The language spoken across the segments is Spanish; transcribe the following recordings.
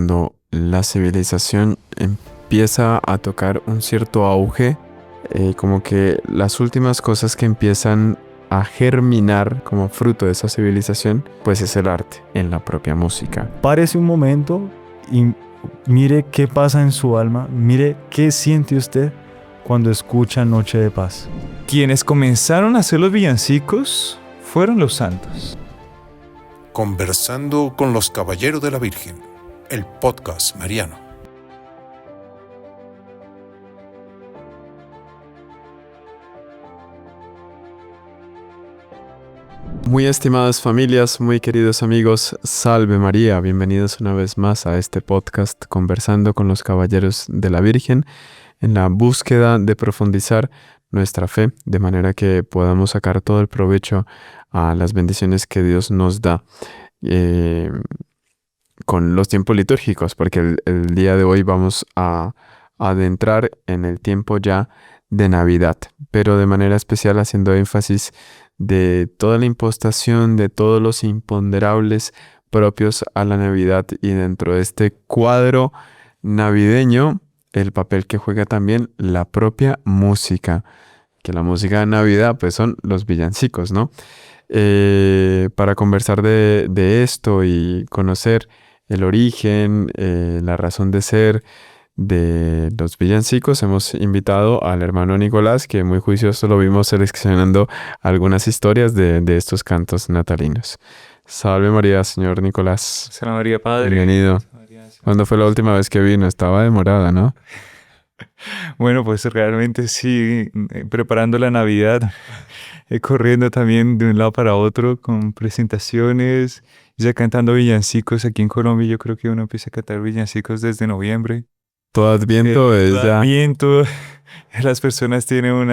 cuando la civilización empieza a tocar un cierto auge, como que las últimas cosas que empiezan a germinar como fruto de esa civilización, pues es el arte en la propia música. Párese un momento y mire qué pasa en su alma, mire qué siente usted cuando escucha Noche de Paz. Quienes comenzaron a hacer los villancicos fueron los santos. Conversando con los Caballeros de la Virgen, el podcast mariano. Muy estimadas familias, muy queridos amigos, salve María, bienvenidos una vez más a este podcast Conversando con los Caballeros de la Virgen, en la búsqueda de profundizar nuestra fe, de manera que podamos sacar todo el provecho a las bendiciones que Dios nos da con los tiempos litúrgicos, porque el día de hoy vamos a adentrar en el tiempo ya de Navidad, pero de manera especial haciendo énfasis de toda la impostación, de todos los imponderables propios a la Navidad, y dentro de este cuadro navideño, el papel que juega también la propia música, que la música de Navidad pues son los villancicos, ¿no? Para conversar de esto y conocer el origen, la razón de ser de los villancicos, hemos invitado al hermano Nicolás, que muy juicioso lo vimos seleccionando algunas historias de estos cantos natalinos. Salve María, señor Nicolás. Salve María, Padre. Bienvenido. ¿Cuándo fue la última vez que vino? Estaba demorada, ¿no? Bueno, pues realmente sí, preparando la Navidad, corriendo también de un lado para otro con presentaciones, ya cantando villancicos aquí en Colombia. Yo creo que uno empieza a cantar villancicos desde noviembre. Todo Adviento es ya. Adviento, las personas tienen un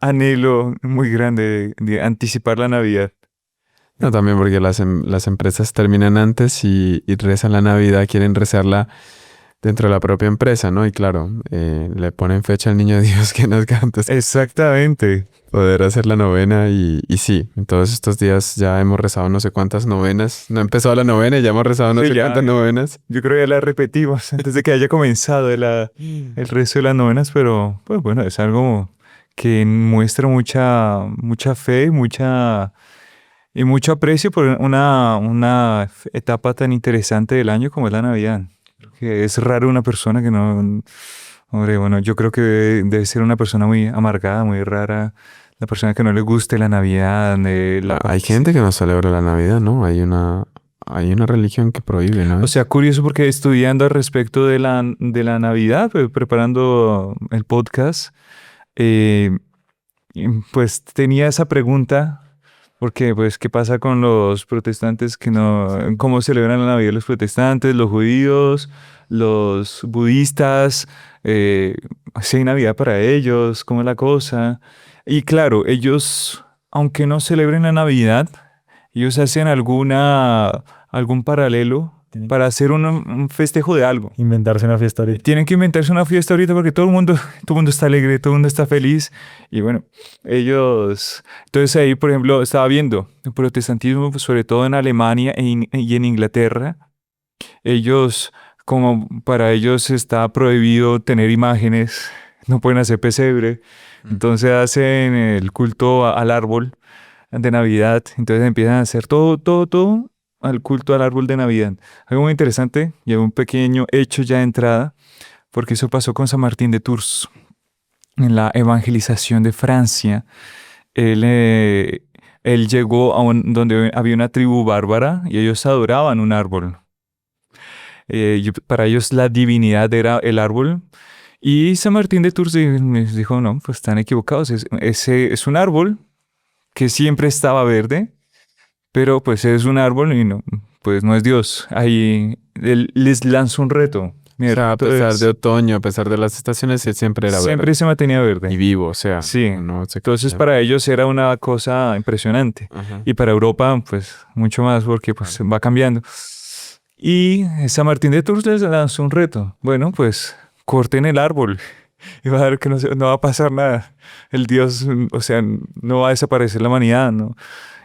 anhelo muy grande de anticipar la Navidad. No, también porque las empresas terminan antes y rezan la Navidad, quieren rezarla dentro de la propia empresa, ¿no? Y claro, le ponen fecha al niño Dios que nos canta. Exactamente. Poder hacer la novena y sí, en todos estos días ya hemos rezado no sé cuántas novenas. No ha empezado la novena y ya hemos rezado no sé cuántas novenas. Yo creo que ya la repetimos antes de que haya comenzado el rezo de las novenas, pero pues bueno, es algo que muestra mucha fe y mucho aprecio por una etapa tan interesante del año como es la Navidad. Que es raro una persona que no... Hombre, bueno, yo creo que debe ser una persona muy amargada, muy rara, la persona que no le guste la Navidad. Hay gente que no celebra la Navidad, ¿no? Hay una religión que prohíbe, ¿no? O sea, curioso porque estudiando al respecto de la Navidad, pues, preparando el podcast, pues tenía esa pregunta. Porque, pues, ¿qué pasa con los protestantes que no... ¿Cómo celebran la Navidad los protestantes, los judíos, los budistas? Si hay Navidad para ellos, ¿cómo es la cosa? Y claro, ellos, aunque no celebren la Navidad, ellos hacen algún paralelo para hacer un festejo de algo. Inventarse una fiesta ahorita. Tienen que inventarse una fiesta ahorita porque todo el mundo está alegre, todo el mundo está feliz. Y bueno, ellos... Entonces ahí, por ejemplo, estaba viendo el protestantismo, pues, sobre todo en Alemania y en Inglaterra. Ellos, como para ellos está prohibido tener imágenes, no pueden hacer pesebre. Entonces hacen el culto al árbol de Navidad. Entonces empiezan a hacer todo al culto al árbol de Navidad. Algo muy interesante y un pequeño hecho ya de entrada, porque eso pasó con San Martín de Tours. En la evangelización de Francia, él llegó donde había una tribu bárbara y ellos adoraban un árbol. Para ellos la divinidad era el árbol. Y San Martín de Tours dijo, no, pues están equivocados. Es un árbol que siempre estaba verde, pero pues es un árbol y no, pues no es Dios. Ahí él les lanzó un reto. Mira, o sea, a pesar de otoño, a pesar de las estaciones, él siempre era verde. Siempre se mantenía verde. Y vivo, o sea. Sí. No sé. Entonces para ellos era una cosa impresionante. Ajá. Y para Europa, pues mucho más porque pues va cambiando. Y San Martín de Tours les lanzó un reto. Bueno, pues corten el árbol. Y va a ver que no va a pasar nada. El Dios, o sea, no va a desaparecer la humanidad, ¿no?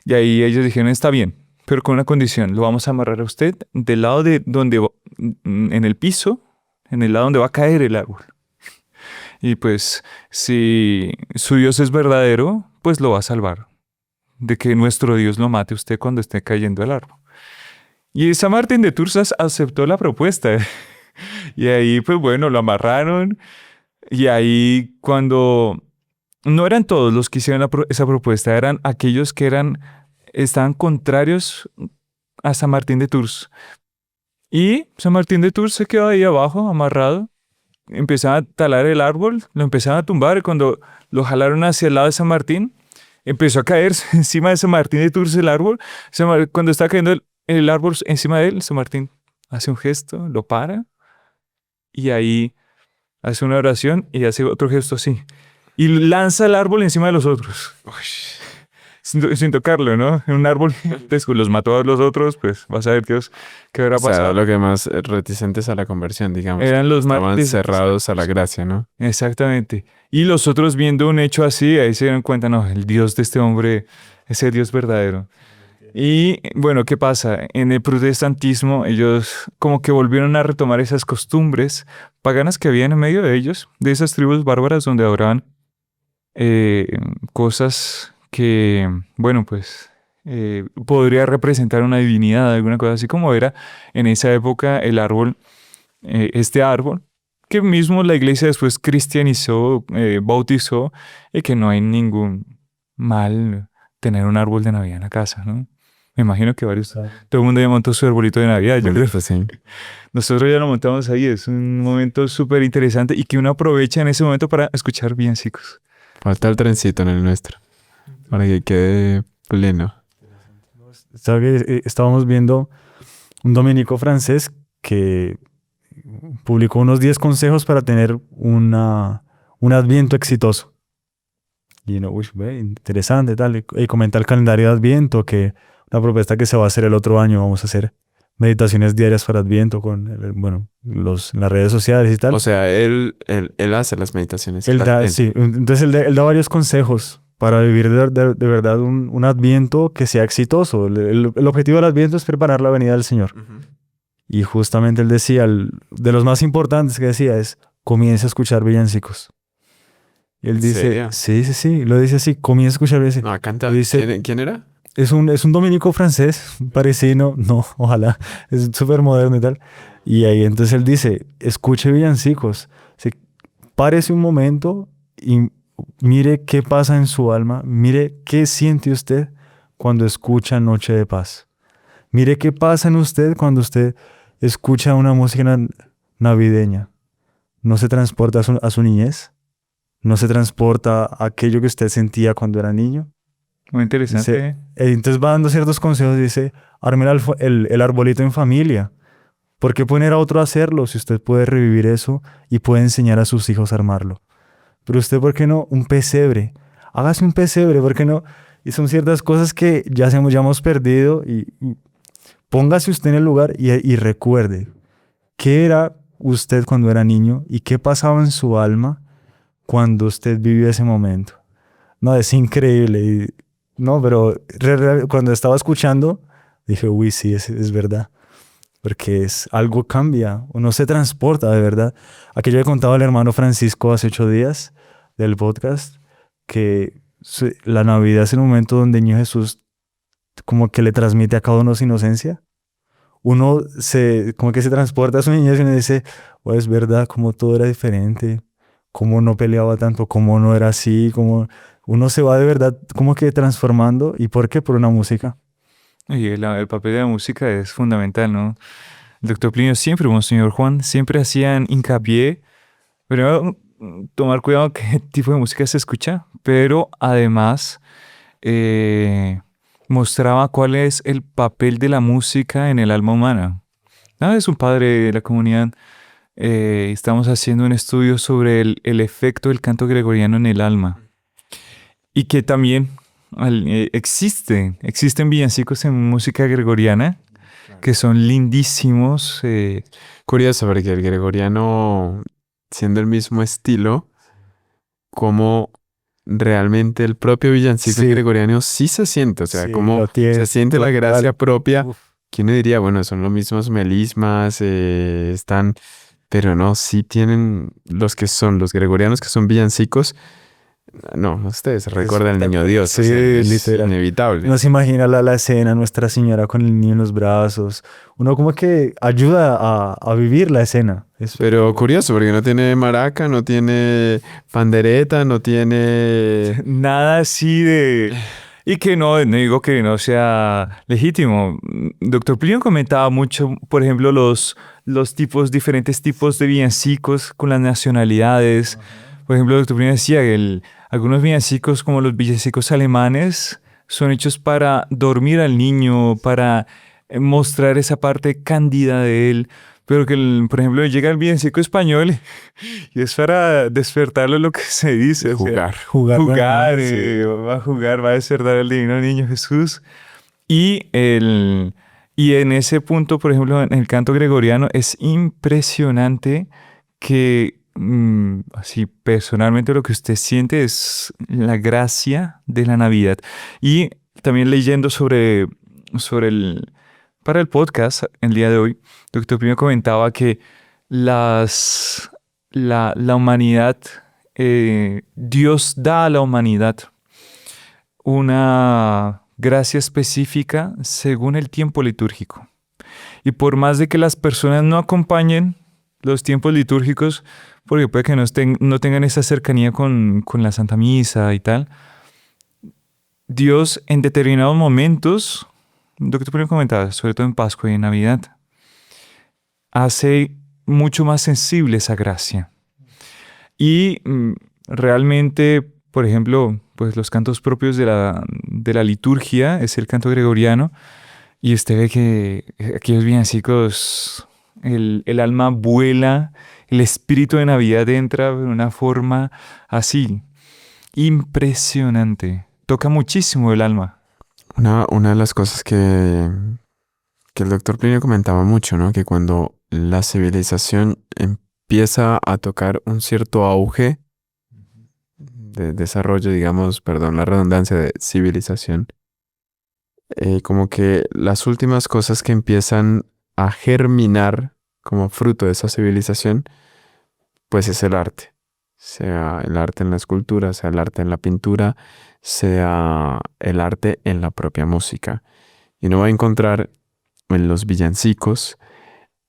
Y ahí ellos dijeron, está bien, pero con una condición. Lo vamos a amarrar a usted del lado de donde, en el piso, en el lado donde va a caer el árbol. Y pues, si su Dios es verdadero, pues lo va a salvar de que nuestro Dios lo mate a usted cuando esté cayendo el árbol. Y San Martín de Tours aceptó la propuesta. Y ahí, pues bueno, lo amarraron. Y ahí cuando... No eran todos los que hicieron esa propuesta, eran aquellos que estaban contrarios a San Martín de Tours. Y San Martín de Tours se quedó ahí abajo, amarrado. Empezaban a talar el árbol, lo empezaban a tumbar. Y cuando lo jalaron hacia el lado de San Martín, empezó a caerse encima de San Martín de Tours el árbol. Cuando está cayendo el árbol encima de él, San Martín hace un gesto, lo para. Y ahí hace una oración y hace otro gesto así. Y lanza el árbol encima de los otros. Sin tocarlo, ¿no? Un árbol gigantesco. Los mató a los otros, pues vas a ver qué habrá O sea, pasado. lo que más reticentes a la conversión, digamos. Eran los más Estaban cerrados a la gracia, ¿no? Exactamente. Y los otros viendo un hecho así, ahí se dieron cuenta, no, el Dios de este hombre es el Dios verdadero. Y bueno, ¿qué pasa? En el protestantismo ellos como que volvieron a retomar esas costumbres paganas que habían en medio de ellos, de esas tribus bárbaras donde adoraban cosas que, bueno, pues podría representar una divinidad, alguna cosa así como era en esa época el árbol, este árbol, que mismo la iglesia después cristianizó, bautizó, y que no hay ningún mal tener un árbol de Navidad en la casa, ¿no? Me imagino que todo el mundo ya montó su arbolito de Navidad, yo creo. Pues sí. Nosotros ya lo montamos ahí, es un momento súper interesante y que uno aprovecha en ese momento para escuchar villancicos. Falta el trencito en el nuestro. Para que quede pleno. ¿Sabe que estábamos viendo un dominico francés que publicó unos 10 consejos para tener un adviento exitoso? Y uno, uy, ve, interesante, tal. Y comenta el calendario de adviento, que una propuesta que se va a hacer el otro año, vamos a hacer meditaciones diarias para adviento con, bueno, las redes sociales y tal. O sea, él hace las meditaciones. Él da, sí, entonces él da varios consejos para vivir de verdad un adviento que sea exitoso. El objetivo del adviento es preparar la venida del Señor. Ujú. Y justamente él decía, de los más importantes que decía es, comience a escuchar villancicos. Y él ¿En dice, serio? sí, lo dice así, comience a escuchar villancicos. No, canta. Dice- ¿Quién era? Es un dominico francés, parisino, no, ojalá, es súper moderno y tal. Y ahí entonces él dice, escuche villancicos, párese un momento y mire qué pasa en su alma, mire qué siente usted cuando escucha Noche de Paz. Mire qué pasa en usted cuando usted escucha una música navideña. ¿No se transporta a su niñez? ¿No se transporta a aquello que usted sentía cuando era niño? Muy interesante. Dice, entonces va dando ciertos consejos, dice, arme el arbolito en familia. ¿Por qué poner a otro a hacerlo si usted puede revivir eso y puede enseñar a sus hijos a armarlo? Pero usted, ¿por qué no? Un pesebre. Hágase un pesebre, ¿por qué no? Y son ciertas cosas que ya hemos perdido y póngase usted en el lugar y recuerde qué era usted cuando era niño y qué pasaba en su alma cuando usted vivió ese momento. No, es increíble. No, pero cuando estaba escuchando, dije, uy, sí, es verdad. Porque algo cambia, uno se transporta de verdad. Aquello que contaba el hermano Francisco hace 8 días del podcast, que la Navidad es el momento donde el niño Jesús como que le transmite a cada uno su inocencia. Uno como que se transporta a su niñez y uno dice, oh, es verdad, como todo era diferente, cómo no peleaba tanto, cómo no era así, como uno se va de verdad como que transformando. ¿Y por qué? Por una música. Y el papel de la música es fundamental, ¿no? El doctor Plinio siempre, Monseñor Juan, siempre hacían hincapié, primero, tomar cuidado qué tipo de música se escucha, pero además mostraba cuál es el papel de la música en el alma humana. Es un padre de la comunidad. Estamos haciendo un estudio sobre el efecto del canto gregoriano en el alma. Y que también existen villancicos en música gregoriana que son lindísimos. Curioso, porque el gregoriano, siendo el mismo estilo, como realmente el propio villancico Sí. gregoriano sí se siente, o sea, Sí, como lo tiene, se siente la total. gracia propia, Uf. que uno diría, bueno, son los mismos melismas, están, pero no, sí tienen los que son los gregorianos, que son villancicos, no, ustedes recuerdan al niño Dios, Sí, o sea, es literal. inevitable. Uno se imagina la escena, Nuestra Señora con el niño en los brazos. Uno como que ayuda a vivir la escena. Pero curioso, porque no tiene maraca, no tiene pandereta, no tiene... Nada así de... Y que no digo que no sea legítimo. Doctor Plinio comentaba mucho, por ejemplo, los diferentes tipos de villancicos con las nacionalidades. Por ejemplo, Doctor Plinio decía que algunos villancicos, como los villancicos alemanes, son hechos para dormir al niño, para mostrar esa parte cándida de él. Pero que, por ejemplo, llega el villancico español y es para despertarlo lo que se dice. o sea, Jugar. jugar, sí. va a jugar, va a despertar al divino niño Jesús. Y en ese punto, por ejemplo, en el canto gregoriano, es impresionante que, así personalmente, lo que usted siente es la gracia de la Navidad. Y también leyendo para el podcast, el día de hoy, Doctor Pino comentaba que la humanidad, Dios da a la humanidad una gracia específica según el tiempo litúrgico. Y por más de que las personas no acompañen los tiempos litúrgicos, porque puede que no tengan esa cercanía con la Santa Misa y tal, Dios en determinados momentos, Doctor Pino comentaba, sobre todo en Pascua y en Navidad, hace mucho más sensible esa gracia. Y realmente, por ejemplo, pues los cantos propios de la liturgia es el canto gregoriano, y usted ve que aquellos villancicos, el alma vuela, el espíritu de Navidad entra de una forma así, impresionante. Toca muchísimo el alma. Una de las cosas que el doctor Plinio comentaba mucho, ¿no? Que cuando la civilización empieza a tocar un cierto auge de desarrollo, digamos, perdón, la redundancia de civilización, como que las últimas cosas que empiezan a germinar como fruto de esa civilización, pues es el arte. Sea el arte en la escultura, sea el arte en la pintura, sea el arte en la propia música. Y uno va a encontrar en los villancicos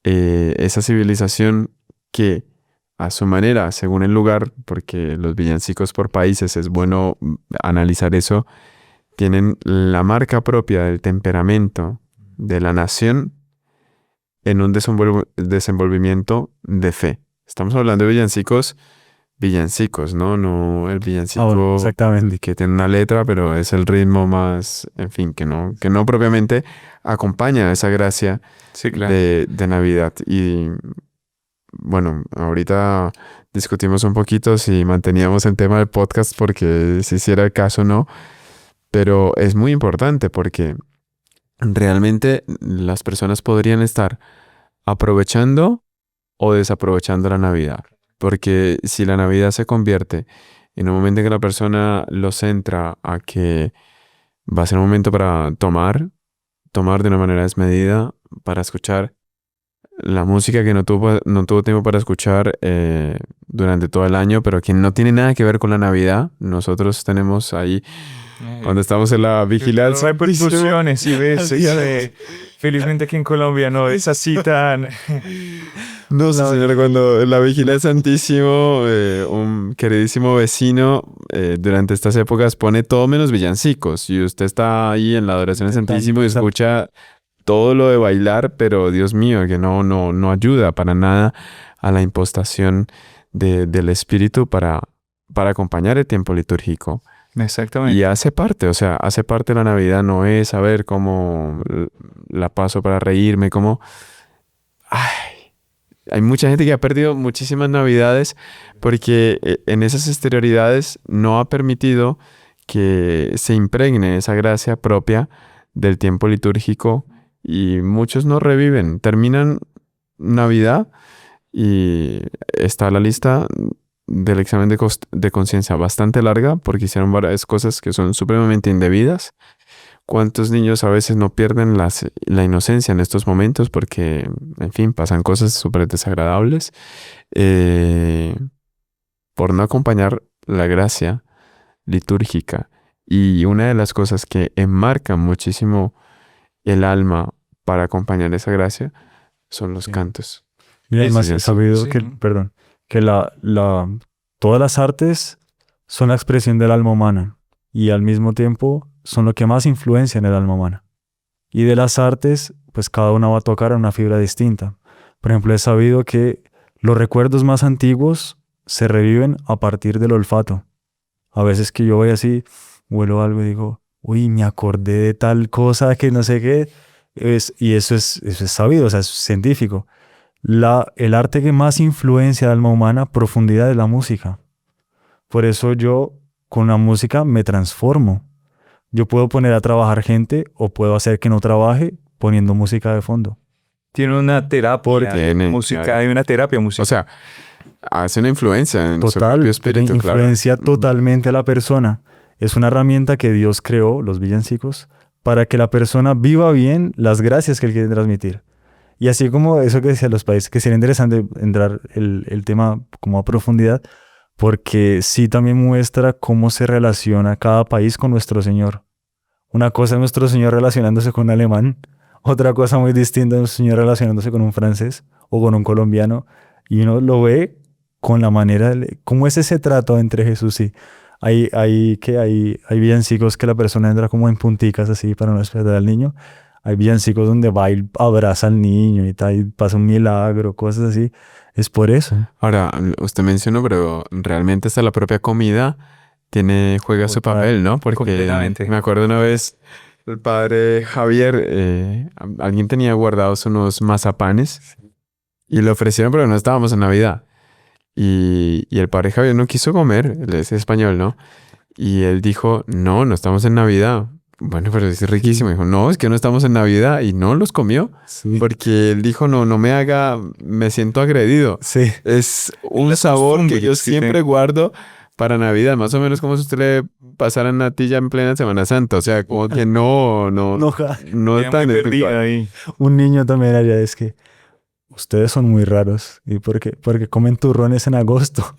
esa civilización que a su manera, según el lugar, porque los villancicos por países es bueno analizar eso, tienen la marca propia del temperamento de la nación en un desenvolvimiento de fe. Estamos hablando de villancicos, ¿no? No el villancico exactamente. que tiene una letra, pero es el ritmo más, en fin, que no propiamente acompaña esa gracia Sí, claro. de Navidad. Y bueno, ahorita discutimos un poquito si manteníamos el tema del podcast porque si hiciera el caso o no, pero es muy importante porque realmente las personas podrían estar aprovechando o desaprovechando la Navidad. Porque si la Navidad se convierte en un momento en que la persona lo centra a que va a ser un momento para tomar de una manera desmedida, para escuchar la música que no tuvo tiempo para escuchar durante todo el año, pero que no tiene nada que ver con la Navidad. Nosotros tenemos ahí, cuando estamos en la vigilancia, Repercusiones y ves, felizmente aquí en Colombia no es así tan... No, sí, señor, cuando la vigilancia Santísimo, un queridísimo vecino, durante estas épocas pone todo menos villancicos. Y usted está ahí en la adoración al Santísimo y escucha todo lo de bailar, pero Dios mío, que no ayuda para nada a la impostación del Espíritu para acompañar el tiempo litúrgico. Exactamente. Y hace parte de la Navidad, no es saber cómo la paso para reírme, cómo... Ay, hay mucha gente que ha perdido muchísimas Navidades porque en esas exterioridades no ha permitido que se impregne esa gracia propia del tiempo litúrgico y muchos no reviven. Terminan Navidad y está la lista del examen de conciencia bastante larga porque hicieron varias cosas que son supremamente indebidas. ¿Cuántos niños a veces no pierden la inocencia en estos momentos porque, en fin, pasan cosas súper desagradables por no acompañar la gracia litúrgica? Y una de las cosas que enmarcan muchísimo el alma para acompañar esa gracia son los Sí. cantos. Mira, Eso además ya he sí. sabido Sí. que, perdón, que todas las artes son la expresión del alma humana y al mismo tiempo son lo que más influencia en el alma humana. Y de las artes, pues cada una va a tocar a una fibra distinta. Por ejemplo, he sabido que los recuerdos más antiguos se reviven a partir del olfato. A veces que yo voy así, huelo algo y digo, uy, me acordé de tal cosa que no sé qué. Y eso es sabido, o sea, es científico. El arte que más influencia al alma humana, profundidad, es la música. Por eso yo con la música me transformo. Yo puedo poner a trabajar gente o puedo hacer que no trabaje poniendo música de fondo. Tiene una terapia. Tiene, Música, claro. hay una terapia musical. O sea, hace una influencia en su Total, propio espíritu, claro. influencia totalmente a la persona. Es una herramienta que Dios creó, los villancicos, para que la persona viva bien las gracias que Él quiere transmitir. Y así como eso que decía los países, que sería interesante entrar el tema como a profundidad, porque sí también muestra cómo se relaciona cada país con nuestro Señor. Una cosa es nuestro Señor relacionándose con un alemán, otra cosa muy distinta es nuestro Señor relacionándose con un francés o con un colombiano, y uno lo ve con la manera, cómo es ese trato entre Jesús y... Hay villancicos que la persona entra como en punticas así para no despertar al niño. Hay villancicos donde va y abraza al niño y tal, y pasa un milagro, cosas así. Es por eso. Ahora, usted mencionó, pero realmente hasta la propia comida juega su Total. papel, ¿no? Porque Completamente. me acuerdo una vez, el padre Javier, alguien tenía guardados unos mazapanes y le ofrecieron, pero no estábamos en Navidad. Y el padre Javier no quiso comer, él es español, ¿no? Y él dijo, no estamos en Navidad. Bueno, pero es riquísimo. Dijo, no, es que no estamos en Navidad. Y no los comió. Porque él dijo, no me siento agredido. Sí. Es un La sabor costumbre que yo que tiene. siempre guardo para Navidad. Más o menos como si usted le pasara natilla en plena Semana Santa. O sea, como que no Queda tan muy espiritual. perdida ahí. Un niño también allá es que ustedes son muy raros. ¿Y por qué? Porque comen turrones en agosto.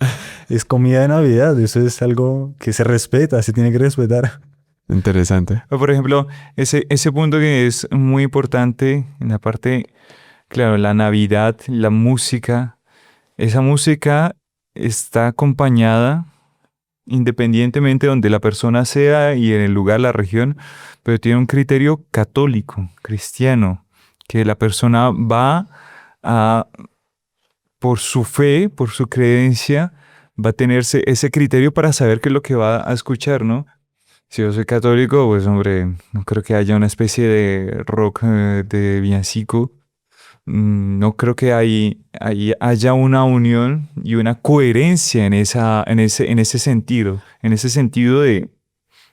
Es comida de Navidad. Eso es algo que se respeta, se tiene que respetar. Interesante. O, por ejemplo, ese punto que es muy importante en la parte, claro, la Navidad, la música. Esa música está acompañada independientemente de donde la persona sea y en el lugar, la región, pero tiene un criterio católico, cristiano, que la persona va a, por su fe, por su creencia, va a tener ese criterio para saber qué es lo que va a escuchar, ¿no? Si yo soy católico, pues hombre, no creo que haya una especie de rock de villancico. No creo que haya una unión y una coherencia en ese sentido de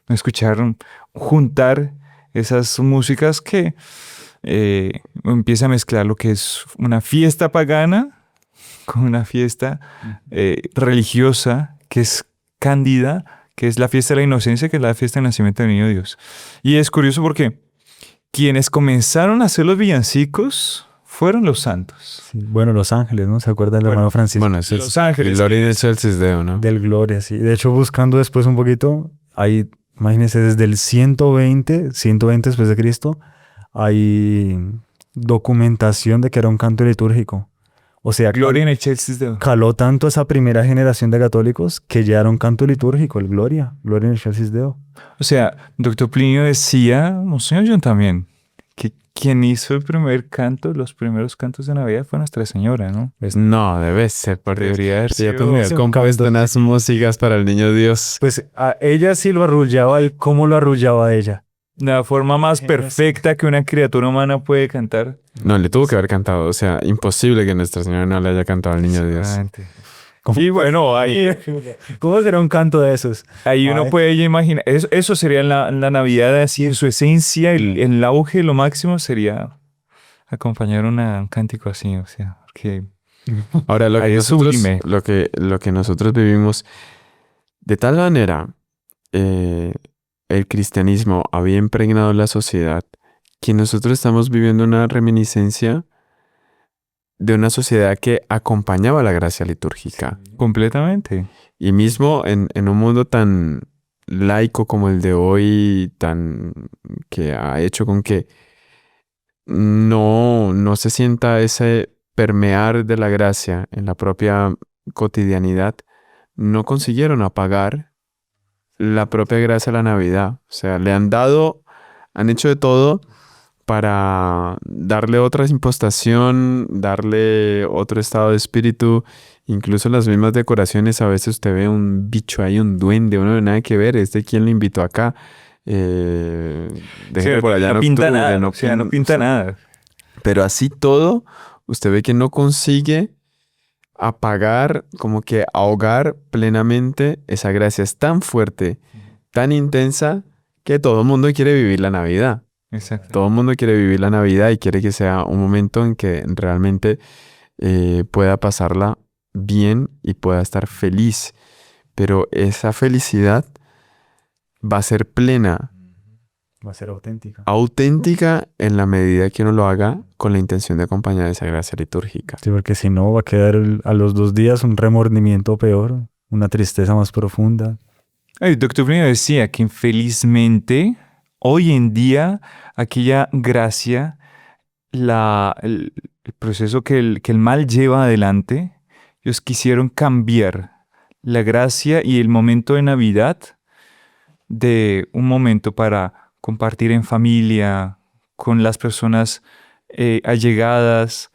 escuchar, juntar esas músicas que empieza a mezclar lo que es una fiesta pagana con una fiesta religiosa que es cándida, que es la fiesta de la inocencia, que es la fiesta del nacimiento del niño Dios. Y es curioso porque quienes comenzaron a hacer los villancicos fueron los santos. Sí. Bueno, Los Ángeles, ¿no? ¿Se acuerdan del hermano Francisco? Bueno, ese Los es Ángeles. Gloria in excelsis Deo, ¿no? Del Gloria, sí. De hecho, buscando después un poquito, hay, imagínense, desde el 120 después de Cristo, hay documentación de que era un canto litúrgico. O sea, Gloria in excelsis Deo. caló tanto esa primera generación de católicos que ya era un canto litúrgico, el Gloria in excelsis Deo. O sea, Doctor Plinio decía, Monseñor John también, que quien hizo el primer canto, los primeros cantos de Navidad fue Nuestra Señora, ¿no? No, debe ser, por Dios. Debería haber Ella sido- tendría Sí, un compuesto canto. unas músicas para el niño Dios. Pues a ella sí lo arrullaba, el cómo lo arrullaba a ella. La forma más Eso. perfecta que una criatura humana puede cantar. No, le tuvo que haber cantado. O sea, imposible que Nuestra Señora no le haya cantado al niño Dios. Seguramente. ¿Cómo? Y bueno, ahí ¿Cómo será un canto de esos? uno Ay. puede ya imaginar, eso sería la Navidad así en su esencia, el auge, lo máximo sería acompañar un cántico así, o sea, porque Ahora, Ahí es sublime. lo que nosotros vivimos, de tal manera, eh, el cristianismo había impregnado la sociedad que nosotros estamos viviendo una reminiscencia de una sociedad que acompañaba la gracia litúrgica. Completamente. Y mismo en un mundo tan laico como el de hoy, tan que ha hecho con que no se sienta ese permear de la gracia en la propia cotidianidad, no consiguieron apagar la propia gracia de la Navidad. O sea, han hecho de todo para darle otra impostación, darle otro estado de espíritu. Incluso las mismas decoraciones, a veces usted ve un bicho ahí, un duende, uno no nada que ver, ¿este quién lo invitó acá? Déjeme por allá en No pinta octubre, nada. O sea, no pinta nada. pero así todo, usted ve que no consigue apagar, como que ahogar plenamente esa gracia. Es tan fuerte, tan intensa, que todo el mundo quiere vivir la Navidad. Exacto. Todo el mundo quiere vivir la Navidad y quiere que sea un momento en que realmente pueda pasarla bien y pueda estar feliz. Pero esa felicidad va a ser plena, Va a ser auténtica. auténtica en la medida que uno lo haga con la intención de acompañar esa gracia litúrgica. Sí, porque si no va a quedar a los 2 días un remordimiento peor, una tristeza más profunda. El doctor Bruno decía que infelizmente hoy en día aquella gracia, el proceso que el mal lleva adelante, ellos quisieron cambiar la gracia y el momento de Navidad de un momento para compartir en familia, con las personas allegadas.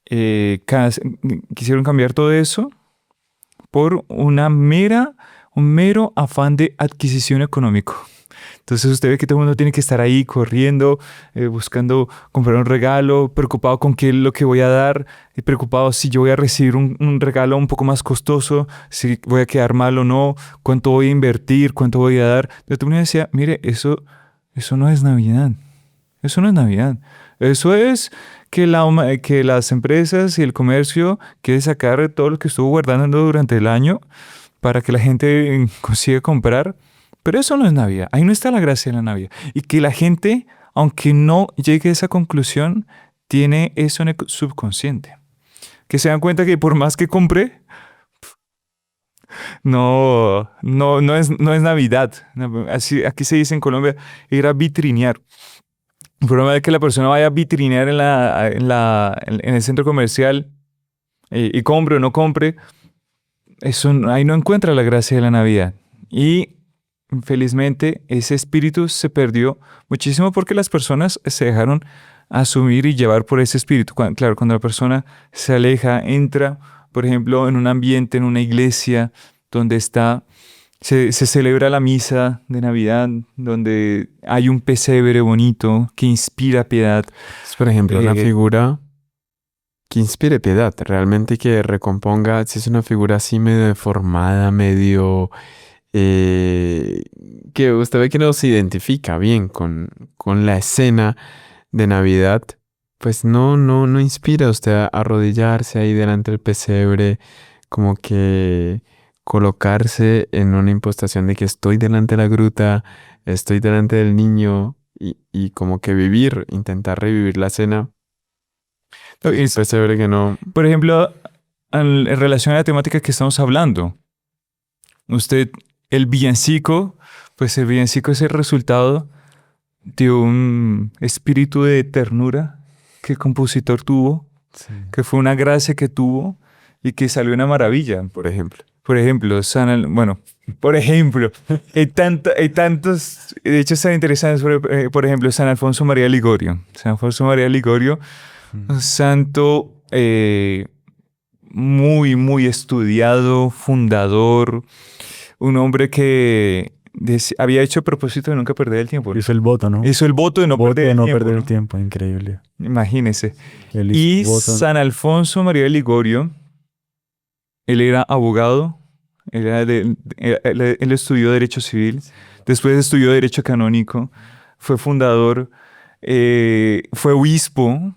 Quisieron cambiar todo eso por un mero afán de adquisición económico. Entonces usted ve que todo el mundo tiene que estar ahí corriendo, buscando comprar un regalo, preocupado con qué es lo que voy a dar, preocupado si yo voy a recibir un regalo un poco más costoso, si voy a quedar mal o no, cuánto voy a invertir, cuánto voy a dar. Yo también decía, mire, eso no es Navidad. Eso no es Navidad. Eso es que que las empresas y el comercio quieren sacar todo lo que estuvo guardando durante el año para que la gente consiga comprar. Pero eso no es Navidad. Ahí no está la gracia de la Navidad. Y que la gente, aunque no llegue a esa conclusión, tiene eso en el subconsciente. Que se dan cuenta que por más que compre, no es Navidad. Así, aquí se dice en Colombia, ir a vitrinear. El problema es que la persona vaya a vitrinear en el centro comercial y compre o no compre, ahí no encuentra la gracia de la Navidad. Y infelizmente ese espíritu se perdió muchísimo porque las personas se dejaron asumir y llevar por ese espíritu. Claro, cuando la persona se aleja, entra, por ejemplo, en un ambiente, en una iglesia donde se celebra la misa de Navidad, donde hay un pesebre bonito que inspira piedad. Es, por ejemplo, una figura que inspire piedad, realmente que recomponga, si es una figura así medio deformada, medio... que usted ve que no se identifica bien con la escena de Navidad, pues no inspira a usted a arrodillarse ahí delante del pesebre, como que colocarse en una impostación de que estoy delante de la gruta, estoy delante del niño y como que intentar revivir la escena. Es pesebre que no... Por ejemplo, en relación a la temática que estamos hablando, el villancico, pues el villancico es el resultado de un espíritu de ternura que el compositor tuvo, que fue una gracia que tuvo y que salió una maravilla. Por ejemplo, hay tantos, de hecho están interesantes, por ejemplo, San Alfonso María Ligorio. San Alfonso María Ligorio, un santo muy, muy estudiado, fundador, un hombre que había hecho el propósito de nunca perder el tiempo. Hizo el voto, ¿no? Hizo el voto de no perder el tiempo, increíble. Imagínese. Y San Alfonso María de Ligorio, él era abogado, él estudió Derecho Civil, después estudió Derecho Canónico, fue fundador, fue obispo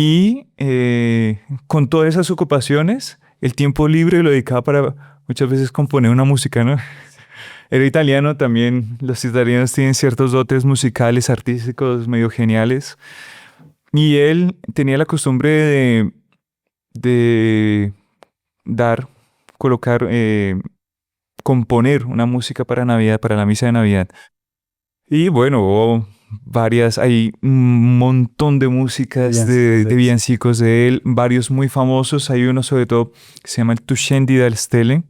Y con todas esas ocupaciones, el tiempo libre lo dedicaba para muchas veces componer una música, ¿no? Era italiano también. Los italianos tienen ciertos dotes musicales, artísticos medio geniales. Y él tenía la costumbre de colocar, componer una música para Navidad, para la misa de Navidad. Y bueno, hubo hay un montón de músicas de villancicos de él, varios muy famosos. Hay uno sobre todo que se llama el Tu scendi dal stelle,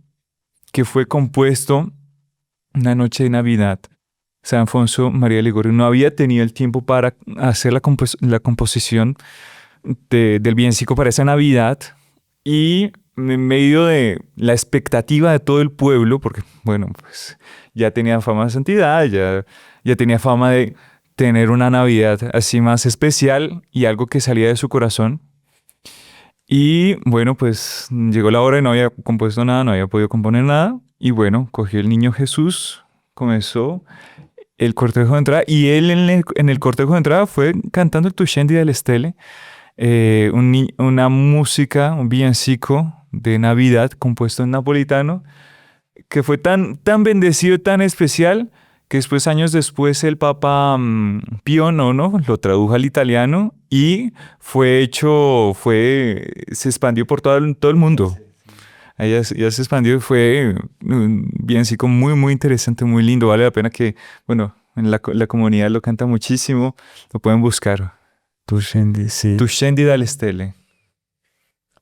que fue compuesto una noche de Navidad. San Alfonso María Ligorio no había tenido el tiempo para hacer la composición del villancico para esa Navidad, y en medio de la expectativa de todo el pueblo, porque bueno, pues ya tenía fama de santidad, ya tenía fama de tener una Navidad así más especial y algo que salía de su corazón. Y bueno, pues llegó la hora y no había compuesto nada, no había podido componer nada. Y bueno, cogió el niño Jesús, comenzó el cortejo de entrada, y él en el cortejo de entrada fue cantando el Tu scendi dal stelle, una música, un villancico de Navidad compuesto en napolitano, que fue tan bendecido, tan especial, que después, años después, el Papa Pío IX lo tradujo al italiano y se expandió por todo el mundo. Ya se expandió y fue un villancico muy, muy interesante, muy lindo. Vale la pena que, bueno, en la comunidad lo canta muchísimo. Lo pueden buscar. Tu scendi, sí. Tu scendi dal stelle.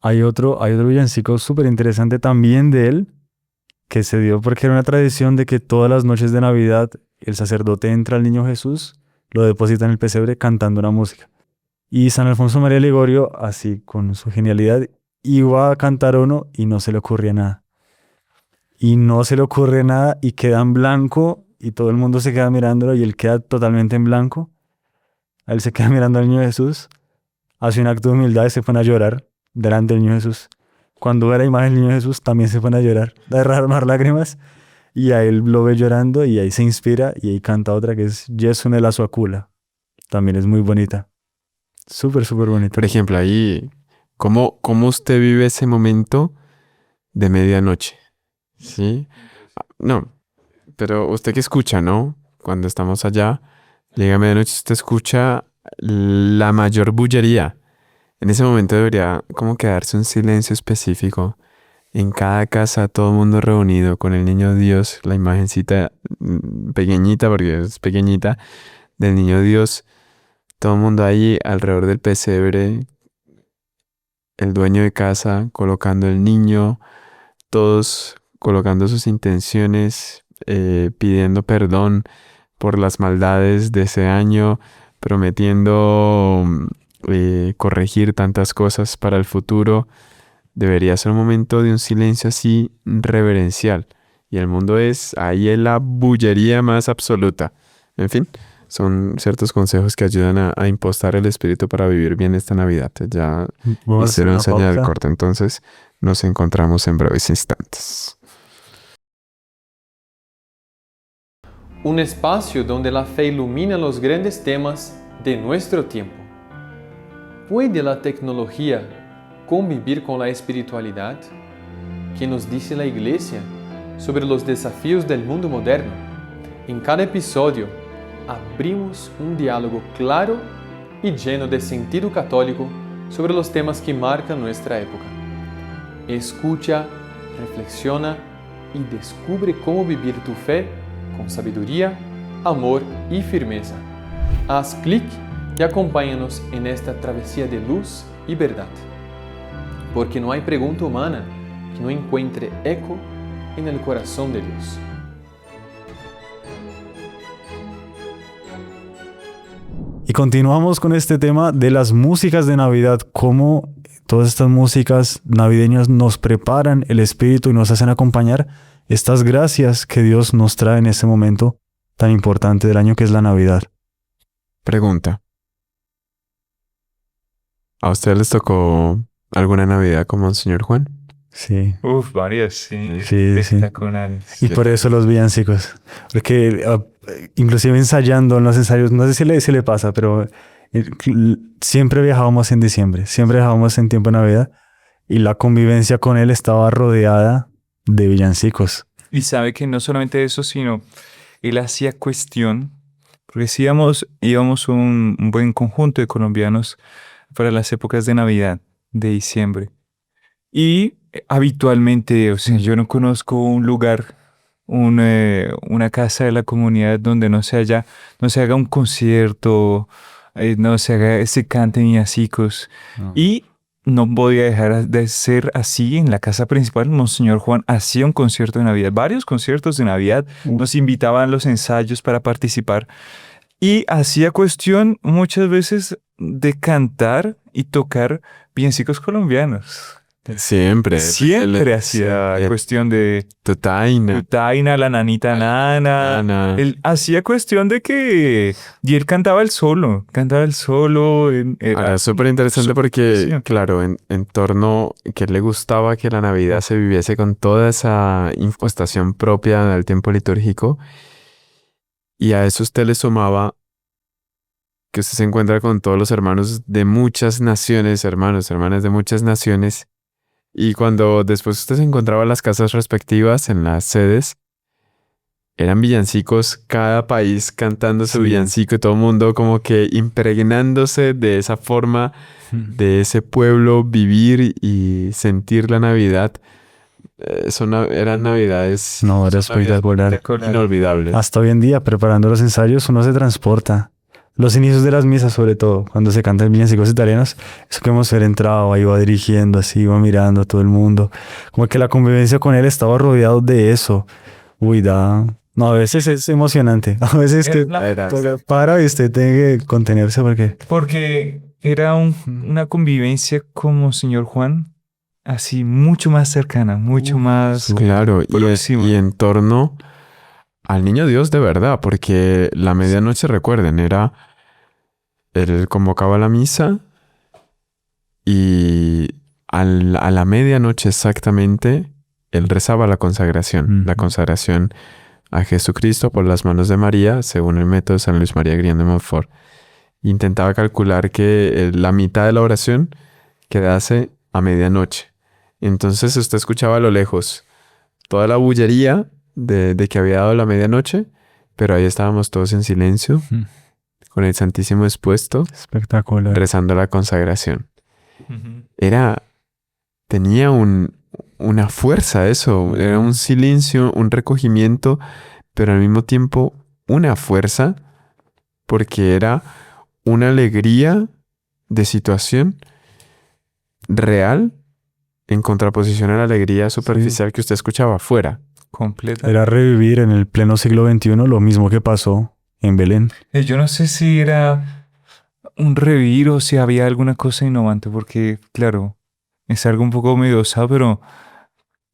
Hay otro villancico súper interesante también de él, que se dio porque era una tradición de que todas las noches de Navidad el sacerdote entra al niño Jesús, lo deposita en el pesebre cantando una música. Y San Alfonso María Ligorio, así con su genialidad, iba a cantar uno y no se le ocurría nada. Y queda en blanco y todo el mundo se queda mirándolo y él queda totalmente en blanco. Él se queda mirando al niño Jesús, hace un acto de humildad y se pone a llorar delante del niño Jesús. Cuando ve la imagen del niño Jesús también se pone a llorar, a derramar lágrimas, y a él lo ve llorando y ahí se inspira y ahí canta otra que es Gesù nella sua culla. También es muy bonita. Súper, súper bonita. Por ejemplo, ahí, ¿cómo usted vive ese momento de medianoche? ¿Sí? No, pero usted que escucha, ¿no? Cuando estamos allá, llega a medianoche, usted escucha la mayor bullería. En ese momento debería como quedarse un silencio específico. En cada casa, todo el mundo reunido con el niño Dios, la imagencita pequeñita, porque es pequeñita, del niño Dios. Todo el mundo ahí alrededor del pesebre, el dueño de casa colocando el niño, todos colocando sus intenciones, pidiendo perdón por las maldades de ese año, prometiendo corregir tantas cosas para el futuro. Debería ser un momento de un silencio así reverencial. Y el mundo es ahí en la bullería más absoluta. En fin, son ciertos consejos que ayudan a impostar el espíritu para vivir bien esta Navidad. Ya hicieron señal del corte, entonces nos encontramos en breves instantes. Un espacio donde la fe ilumina los grandes temas de nuestro tiempo. ¿Puede la tecnología convivir con la espiritualidad? ¿Qué nos dice la Iglesia sobre los desafíos del mundo moderno? En cada episodio abrimos un diálogo claro y lleno de sentido católico sobre los temas que marcan nuestra época. Escucha, reflexiona y descubre cómo vivir tu fe con sabiduría, amor y firmeza. Haz clic y acompáñanos en esta travesía de luz y verdad. Porque no hay pregunta humana que no encuentre eco en el corazón de Dios. Y continuamos con este tema de las músicas de Navidad, cómo todas estas músicas navideñas nos preparan el espíritu y nos hacen acompañar estas gracias que Dios nos trae en este momento tan importante del año que es la Navidad. Pregunta. ¿A ustedes les tocó alguna Navidad como el señor Juan? Sí. Varias, sí. Sí. Espectaculares. Y por eso los villancicos. Porque inclusive ensayando en los ensayos, no sé si le pasa, pero Siempre viajábamos en diciembre, siempre viajábamos en tiempo de Navidad y la convivencia con él estaba rodeada de villancicos. Y sabe que no solamente eso, sino él hacía cuestión, porque sí íbamos un buen conjunto de colombianos para las épocas de Navidad, de diciembre. Y habitualmente, o sea, yo no conozco un lugar, una casa de la comunidad donde no se haga un concierto, se canten villancicos. No. Y no podía dejar de ser así. En la casa principal, Monseñor Juan hacía un concierto de Navidad, varios conciertos de Navidad. Nos invitaban a los ensayos para participar. Y hacía cuestión muchas veces de cantar y tocar villancicos colombianos. Siempre. Siempre hacía cuestión de Tutaina. Taina, la nanita nana. Nana. Él hacía cuestión de que... Y él cantaba el solo. Ahora, es súper interesante porque, sí. claro, en torno que le gustaba que la Navidad se viviese con toda esa impostación propia del tiempo litúrgico. Y a eso usted le sumaba que usted se encuentra con todos los hermanos de muchas naciones, hermanos, hermanas de muchas naciones. Y cuando después usted se encontraba en las casas respectivas, en las sedes, eran villancicos, cada país cantando su Sí. villancico y todo el mundo como que impregnándose de esa forma de ese pueblo, vivir y sentir la Navidad. Eran Navidades No, era espectacular. inolvidables. Hasta hoy en día, preparando los ensayos, uno se transporta. Los inicios de las misas, sobre todo, cuando se cantan villancicos italianos, eso que hemos entrado, ahí va dirigiendo, así iba mirando a todo el mundo. Como que la convivencia con él estaba rodeado de eso. Uy, No, a veces es emocionante. A veces que Era- para y usted tiene que contenerse Porque era una convivencia como señor Juan, así mucho más cercana, mucho más... Claro, próxima. y en torno al niño Dios de verdad, porque la medianoche, recuerden, él convocaba la misa y a la medianoche exactamente, él rezaba la consagración, la Ujú. consagración a Jesucristo por las manos de María, según el método de San Luis María Griñón de Montfort. Intentaba calcular que la mitad de la oración quedase a medianoche. Entonces usted escuchaba a lo lejos toda la bullería de que había dado la medianoche, pero ahí estábamos todos en silencio, con el Santísimo expuesto, espectacular. rezando la consagración. Ujú. Tenía una fuerza eso, era un silencio, un recogimiento, pero al mismo tiempo una fuerza, porque era una alegría de situación real en contraposición a la alegría superficial que usted escuchaba afuera. Completa. Era revivir en el pleno siglo XXI lo mismo que pasó en Belén. Yo no sé si era un revivir o si había alguna cosa innovante, porque, claro, es algo un poco medio osado,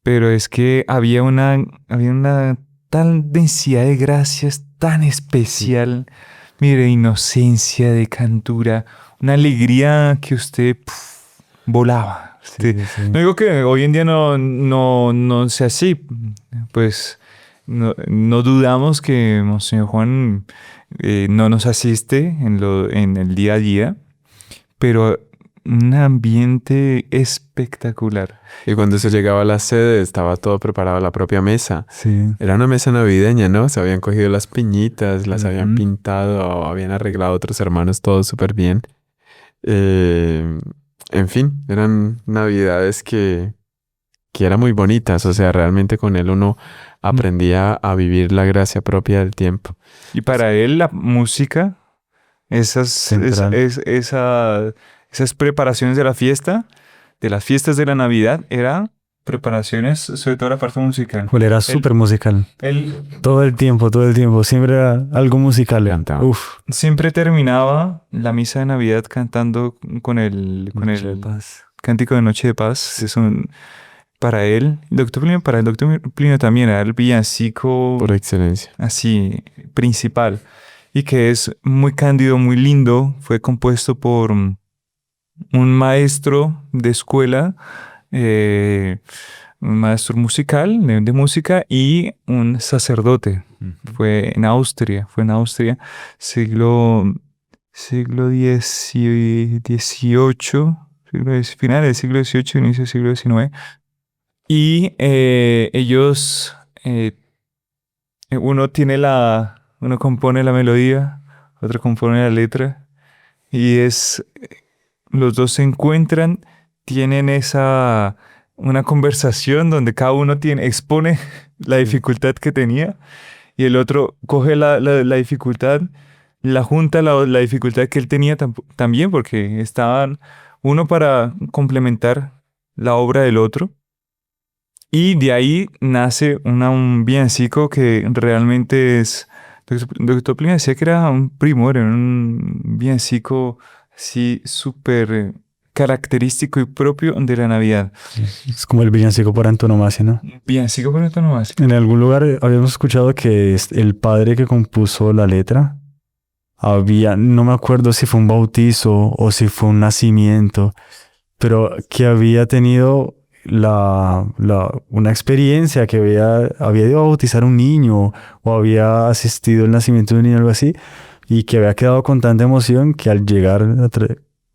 pero es que había una tal densidad de gracias tan especial. Mire, inocencia, de cantura, una alegría que usted volaba. No digo que hoy en día no sea así, pues no dudamos que Monseñor Juan no nos asiste en el día a día, pero un ambiente espectacular. Y cuando se llegaba a la sede estaba todo preparado, la propia mesa. Sí. Era una mesa navideña, ¿no? Se habían cogido las piñitas, las habían Ujú. pintado, habían arreglado otros hermanos, todo súper bien. En fin, eran navidades que eran muy bonitas. O sea, realmente con él uno aprendía a vivir la gracia propia del tiempo. Y para él la música, Central. esas preparaciones de la fiesta, de las fiestas de la Navidad, eran preparaciones, sobre todo la parte musical. Pues era súper musical. Él Todo el tiempo. Siempre era algo musical. Cantaba. Uf. siempre terminaba la misa de Navidad cantando con el cántico de Noche de Paz. Para él, para el doctor Plinio también era el villancico Por excelencia. así principal, y que es muy cándido, muy lindo. Fue compuesto por un maestro de escuela, un maestro musical de música, y un sacerdote. Fue en Austria, siglo siglo XVIII, finales del siglo XVIII, inicio del siglo XIX. Y ellos, uno compone la melodía, otro compone la letra, y los dos se encuentran, tienen una conversación donde cada uno expone la dificultad que tenía, y el otro coge la dificultad, la junta la dificultad que él tenía también, porque estaban uno para complementar la obra del otro. Y de ahí nace un villancico que realmente es... Doctor Pliny decía que era un primor, era un villancico así súper característico y propio de la Navidad. Es como el villancico por antonomasia, ¿no? Villancico por antonomasia. En algún lugar habíamos escuchado que el padre que compuso la letra no me acuerdo si fue un bautizo o si fue un nacimiento, pero que había tenido una experiencia, que había ido a bautizar un niño o había asistido al nacimiento de un niño, algo así, y que había quedado con tanta emoción que al llegar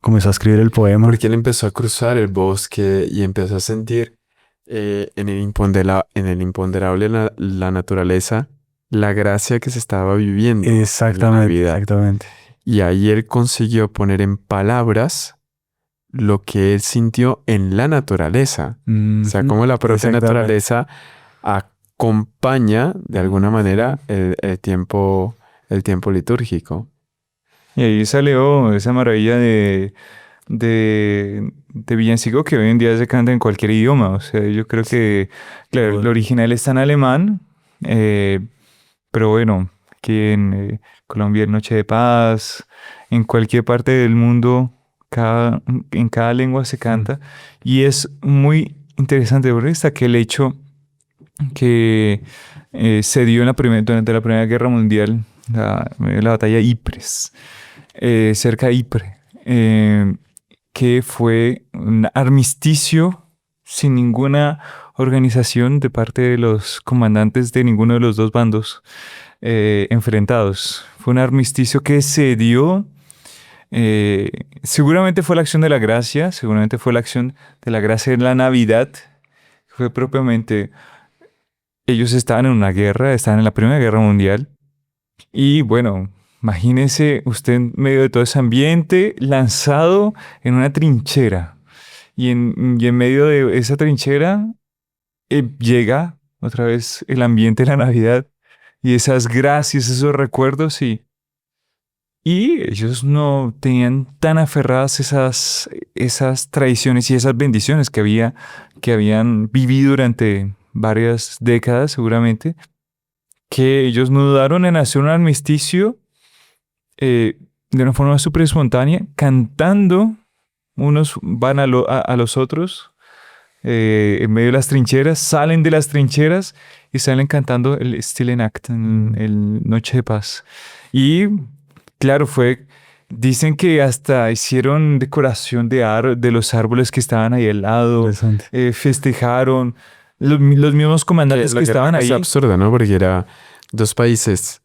comenzó a escribir el poema. Porque él empezó a cruzar el bosque y empezó a sentir en el imponderable la naturaleza, la gracia que se estaba viviendo en la Exactamente, Navidad. exactamente. Y ahí él consiguió poner en palabras lo que él sintió en la naturaleza. O sea, cómo la propia Exactamente. naturaleza acompaña de alguna manera el tiempo litúrgico. Y ahí salió esa maravilla de villancico que hoy en día se canta en cualquier idioma. O sea, yo creo que, claro, el original está en alemán, pero bueno, aquí en Colombia es Noche de Paz, en cualquier parte del mundo, en cada lengua se canta. Y es muy interesante, porque está que el hecho que se dio durante la Primera Guerra Mundial, la batalla de Ypres, cerca de Ypres, que fue un armisticio sin ninguna organización de parte de los comandantes de ninguno de los dos bandos enfrentados. Fue un armisticio que se dio, seguramente fue la acción de la gracia, seguramente fue la acción de la gracia en la Navidad, fue propiamente, ellos estaban en una guerra, estaban en la Primera Guerra Mundial, y bueno, imagínese usted en medio de todo ese ambiente, lanzado en una trinchera. Y en medio de esa trinchera llega otra vez el ambiente de la Navidad y esas gracias, esos recuerdos. Y ellos no tenían tan aferradas esas tradiciones y esas bendiciones que habían vivido durante varias décadas seguramente, que ellos no dudaron en hacer un armisticio de una forma súper espontánea, cantando. Unos van a los otros en medio de las trincheras, salen de las trincheras y salen cantando el Stille Nacht, el Noche de Paz. Y claro, dicen que hasta hicieron decoración de los árboles que estaban ahí al lado, festejaron. Los mismos comandantes que estaban ahí. Es absurdo, ¿no? Porque era dos países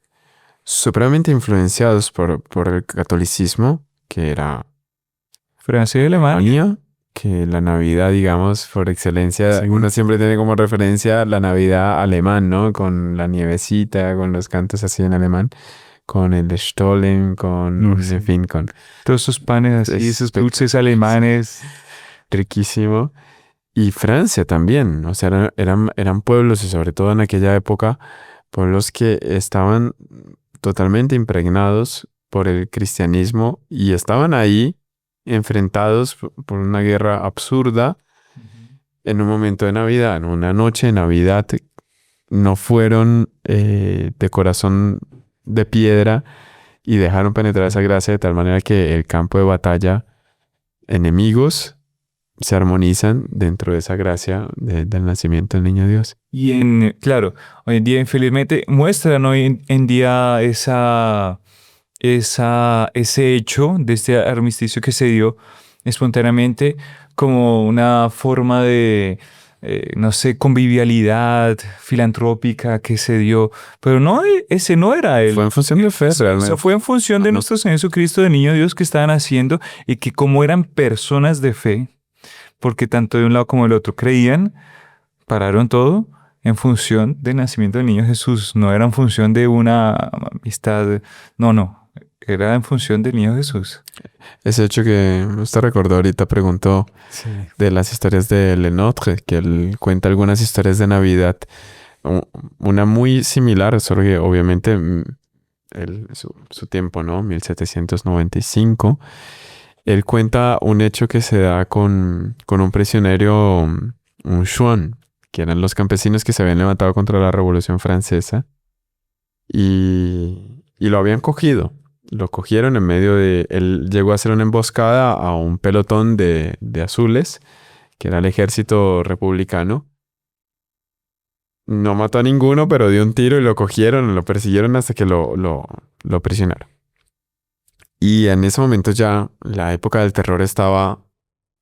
supremamente influenciados por el catolicismo, que era Francia y Alemania. Que la Navidad, digamos, por excelencia, Sí. uno siempre tiene como referencia la Navidad alemán, ¿no? Con la nievecita, con los cantos así en alemán, con el Stollen, Sí. en fin, con Todos esos panes así, esos dulces alemanes. riquísimo. Y Francia también, o sea, eran pueblos, y sobre todo en aquella época, pueblos que estaban totalmente impregnados por el cristianismo y estaban ahí enfrentados por una guerra absurda en un momento de Navidad, en una noche de Navidad. No fueron de corazón de piedra y dejaron penetrar esa gracia de tal manera que el campo de batalla, enemigos, se armonizan dentro de esa gracia del nacimiento del niño Dios. Y claro, hoy en día infelizmente muestran hoy en día ese hecho de este armisticio que se dio espontáneamente como una forma de no sé, convivialidad filantrópica que se dio. Pero no, ese no era el... Fue en función de fe, realmente. Eso fue en función de No. nuestro Señor Jesucristo, de niño Dios que estaban haciendo y que como eran personas de fe, porque tanto de un lado como del otro creían, pararon todo en función del nacimiento del niño Jesús. No era en función de una amistad. No. Era en función del niño Jesús. Ese hecho que usted recordó ahorita, preguntó Sí. de las historias de Lenotre, que él cuenta algunas historias de Navidad. Una muy similar, solo que obviamente su tiempo, ¿no? 1795. Él cuenta un hecho que se da con un prisionero, un Chouan, que eran los campesinos que se habían levantado contra la Revolución Francesa y lo habían cogido. Lo cogieron en medio de... Él llegó a hacer una emboscada a un pelotón de azules, que era el ejército republicano. No mató a ninguno, pero dio un tiro y lo cogieron, lo persiguieron hasta que lo prisionaron. Y en ese momento ya la época del terror estaba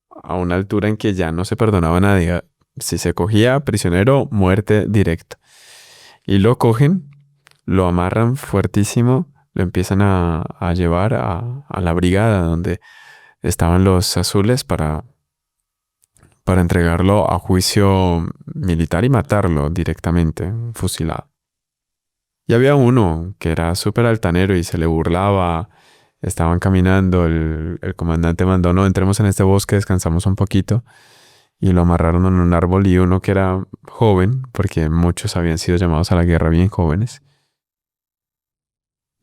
a una altura en que ya no se perdonaba a nadie. Si se cogía prisionero, muerte directa. Y lo cogen, lo amarran fuertísimo, lo empiezan a llevar a la brigada donde estaban los azules para entregarlo a juicio militar y matarlo directamente, fusilado. Y había uno que era súper altanero y se le burlaba. Estaban caminando, el comandante mandó, no, entremos en este bosque, descansamos un poquito. Y lo amarraron en un árbol y uno que era joven, porque muchos habían sido llamados a la guerra bien jóvenes.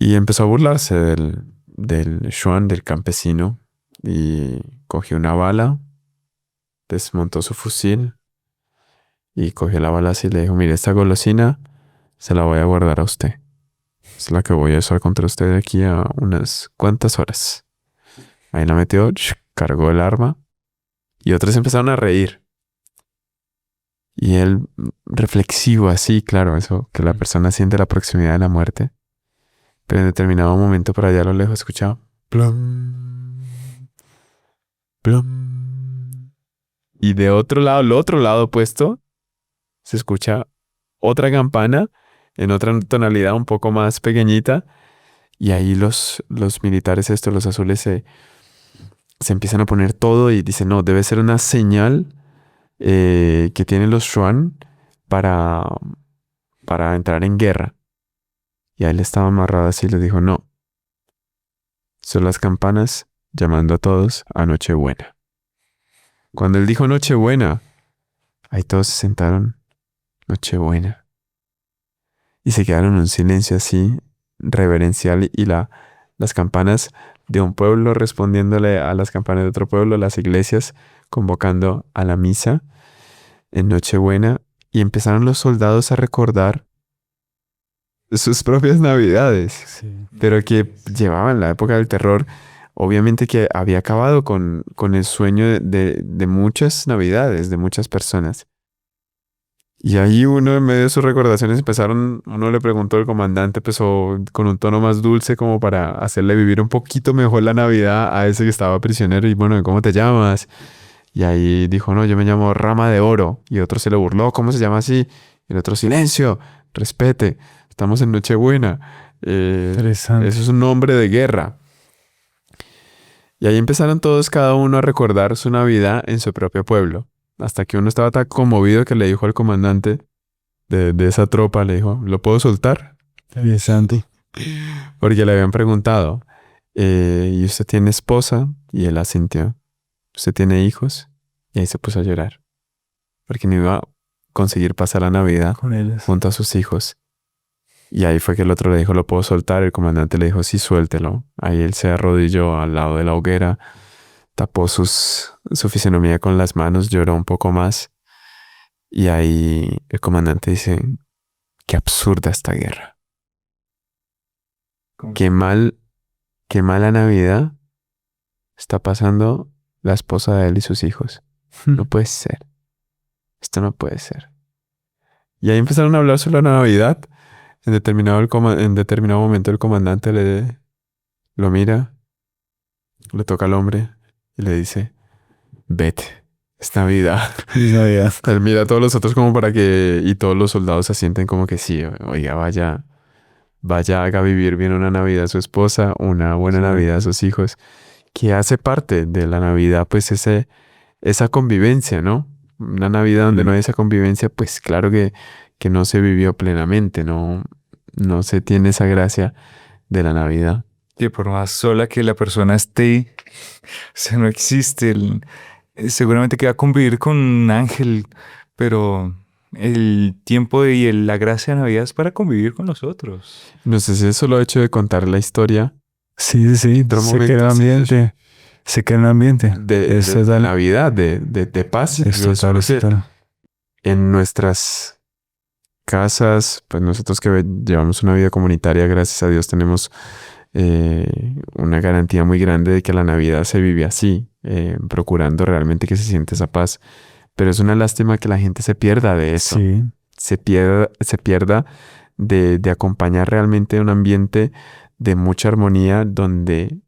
Y empezó a burlarse del Chouan, del campesino, y cogió una bala, desmontó su fusil y cogió la bala así y le dijo, mire, esta golosina se la voy a guardar a usted. Es la que voy a usar contra usted de aquí a unas cuantas horas. Ahí la metió, cargó el arma y otros empezaron a reír. Y él, reflexivo así, claro, eso, que la persona siente la proximidad de la muerte. Pero en determinado momento por allá a lo lejos escuchaba plum, plum. Y de otro lado, el otro lado opuesto, se escucha otra campana en otra tonalidad un poco más pequeñita. Y ahí los militares estos, los azules, se empiezan a poner todo y dicen, no, debe ser una señal que tienen los Chouan para entrar en guerra. Y a él estaba amarrado así y le dijo, no, son las campanas llamando a todos a Nochebuena. Cuando él dijo Nochebuena, ahí todos se sentaron, Nochebuena. Y se quedaron en un silencio así, reverencial, y las campanas de un pueblo respondiéndole a las campanas de otro pueblo, las iglesias convocando a la misa en Nochebuena, y empezaron los soldados a recordar sus propias navidades, Sí. pero que llevaban la época del terror, obviamente que había acabado con el sueño de muchas navidades, de muchas personas. Y ahí uno, en medio de sus recordaciones, uno le preguntó al comandante, empezó con un tono más dulce como para hacerle vivir un poquito mejor la Navidad a ese que estaba prisionero. Y bueno, ¿cómo te llamas? Y ahí dijo, no, yo me llamo Rama de Oro. Y otro se le burló, ¿cómo se llama así? Y el otro, silencio, respete. Estamos en Nochebuena. Interesante. Eso es un nombre de guerra. Y ahí empezaron todos, cada uno, a recordar su Navidad en su propio pueblo. Hasta que uno estaba tan conmovido que le dijo al comandante de esa tropa, le dijo, ¿lo puedo soltar? Interesante. Porque le habían preguntado, ¿y usted tiene esposa? Y él asintió. ¿Usted tiene hijos? Y ahí se puso a llorar. Porque no iba a conseguir pasar la Navidad Con ellos. junto a sus hijos. Y ahí fue que el otro le dijo, ¿lo puedo soltar? El comandante le dijo, sí, suéltelo. Ahí él se arrodilló al lado de la hoguera, tapó su fisonomía con las manos, lloró un poco más. Y ahí el comandante dice, qué absurda esta guerra. Qué mala Navidad está pasando la esposa de él y sus hijos. No puede ser. Esto no puede ser. Y ahí empezaron a hablar sobre la Navidad. En determinado momento el comandante lo mira, le toca al hombre y le dice, vete, es Navidad. Es Navidad. Él mira a todos los otros como para que... Y todos los soldados se sienten como que sí, oiga, vaya, haga vivir bien una Navidad a su esposa, una buena Sí. Navidad a sus hijos, que hace parte de la Navidad, pues esa convivencia, ¿no? Una Navidad donde no hay esa convivencia, pues claro que no se vivió plenamente, no se tiene esa gracia de la Navidad. Que por más sola que la persona esté, o sea, no existe. Seguramente que va a convivir con un ángel, pero el tiempo y la gracia de Navidad es para convivir con los otros. No sé si es solo hecho de contar la historia Sí, sí, Otro se momento crea el así de- ambiente. Se crea un ambiente. de, Es de total. Navidad, de paz. Es Yo total, creo es que total. en nuestras casas, pues nosotros que llevamos una vida comunitaria, gracias a Dios tenemos una garantía muy grande de que la Navidad se vive así, procurando realmente que se siente esa paz. Pero es una lástima que la gente se pierda de eso, Sí, se pierda de acompañar realmente un ambiente de mucha armonía donde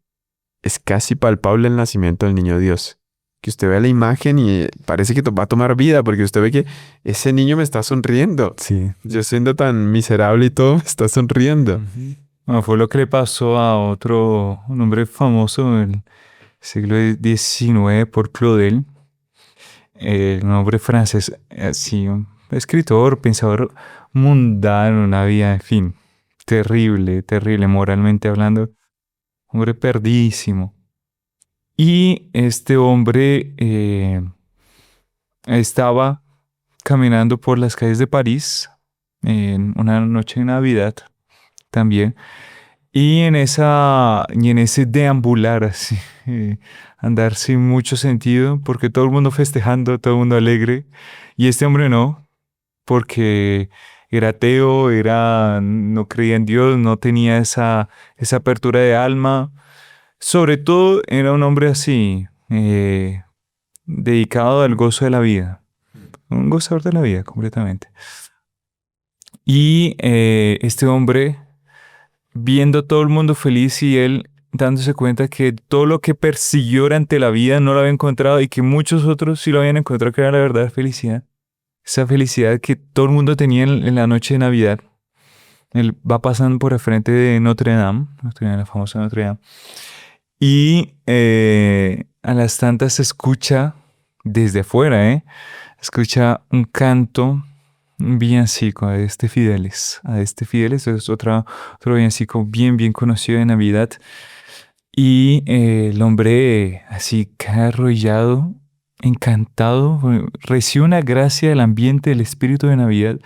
es casi palpable el nacimiento del niño Dios. Que usted vea la imagen y parece que va a tomar vida porque usted ve que ese niño me está sonriendo. sí. Yo siendo tan miserable y todo, me está sonriendo. Bueno, fue lo que le pasó a un hombre famoso del siglo XIX por Claudel, un hombre francés, así, un escritor, pensador mundano, una vida, en fin, terrible, terrible, moralmente hablando, hombre perdidísimo. Y este hombre estaba caminando por las calles de París en una noche de Navidad también. Y en ese deambular, así, andar sin mucho sentido, porque todo el mundo festejando, todo el mundo alegre, y este hombre no, porque era ateo, no creía en Dios, no tenía esa apertura de alma. Sobre todo era un hombre así, dedicado al gozo de la vida, un gozador de la vida completamente. Y este hombre, viendo todo el mundo feliz y él dándose cuenta que todo lo que persiguió durante la vida no lo había encontrado y que muchos otros sí lo habían encontrado, que era la verdadera felicidad. Esa felicidad que todo el mundo tenía en la noche de Navidad. Él va pasando por el frente de Notre Dame, la famosa Notre Dame, y a las tantas se escucha desde afuera, escucha un canto, un villancico a este Fideles es otro villancico bien, bien conocido de Navidad. Y el hombre así cae arrodillado, encantado, recibe una gracia del ambiente, del espíritu de Navidad,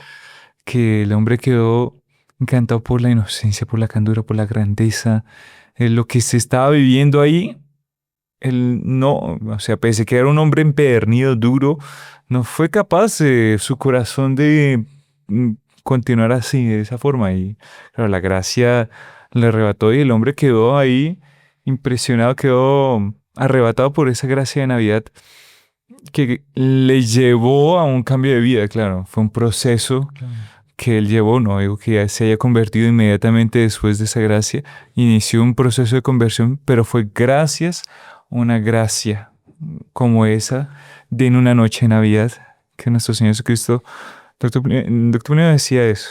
que el hombre quedó encantado por la inocencia, por la candura, por la grandeza, lo que se estaba viviendo ahí. Él no, o sea, pese a que era un hombre empedernido, duro, no fue capaz su corazón de continuar así, de esa forma. Y claro, la gracia le arrebató y el hombre quedó ahí impresionado, quedó arrebatado por esa gracia de Navidad que le llevó a un cambio de vida, claro. Fue un proceso que él llevó, no digo que ya se haya convertido inmediatamente después de esa gracia, inició un proceso de conversión, pero fue gracias a una gracia como esa de en una noche de Navidad que nuestro Señor Jesucristo, Doctor Plinio decía eso,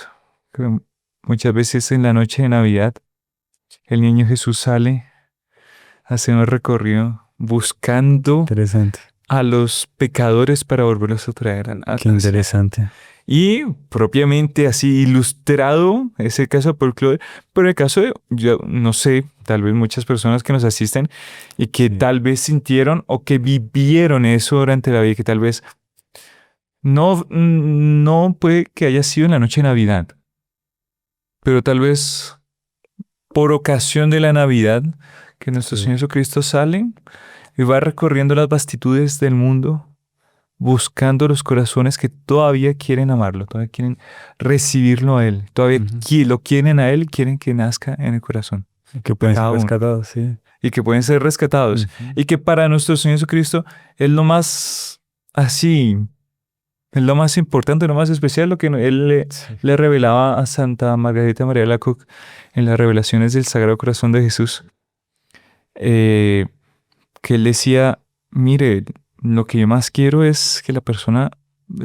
que muchas veces en la noche de Navidad el niño Jesús sale a hacer un recorrido buscando Interesante. a los pecadores para volverlos a traer Qué interesante. Y propiamente así ilustrado ese caso de Paul Claudel, pero el caso de, yo no sé, tal vez muchas personas que nos asisten y que tal vez sintieron o que vivieron eso durante la vida, que tal vez no puede que haya sido en la noche de Navidad, pero tal vez por ocasión de la Navidad que nuestro Señor Jesucristo sale y va recorriendo las vastitudes del mundo, buscando los corazones que todavía quieren amarlo, todavía quieren recibirlo a Él, todavía lo quieren a Él, quieren que nazca en el corazón. Que pueden ser Cada uno. rescatados, sí. Y que pueden ser rescatados. Y que para nuestro Señor Jesucristo es lo más así, es lo más importante, lo más especial, lo que Él le revelaba a Santa Margarita María Alacoque en las revelaciones del Sagrado Corazón de Jesús. Que Él decía, mire, lo que yo más quiero es que la persona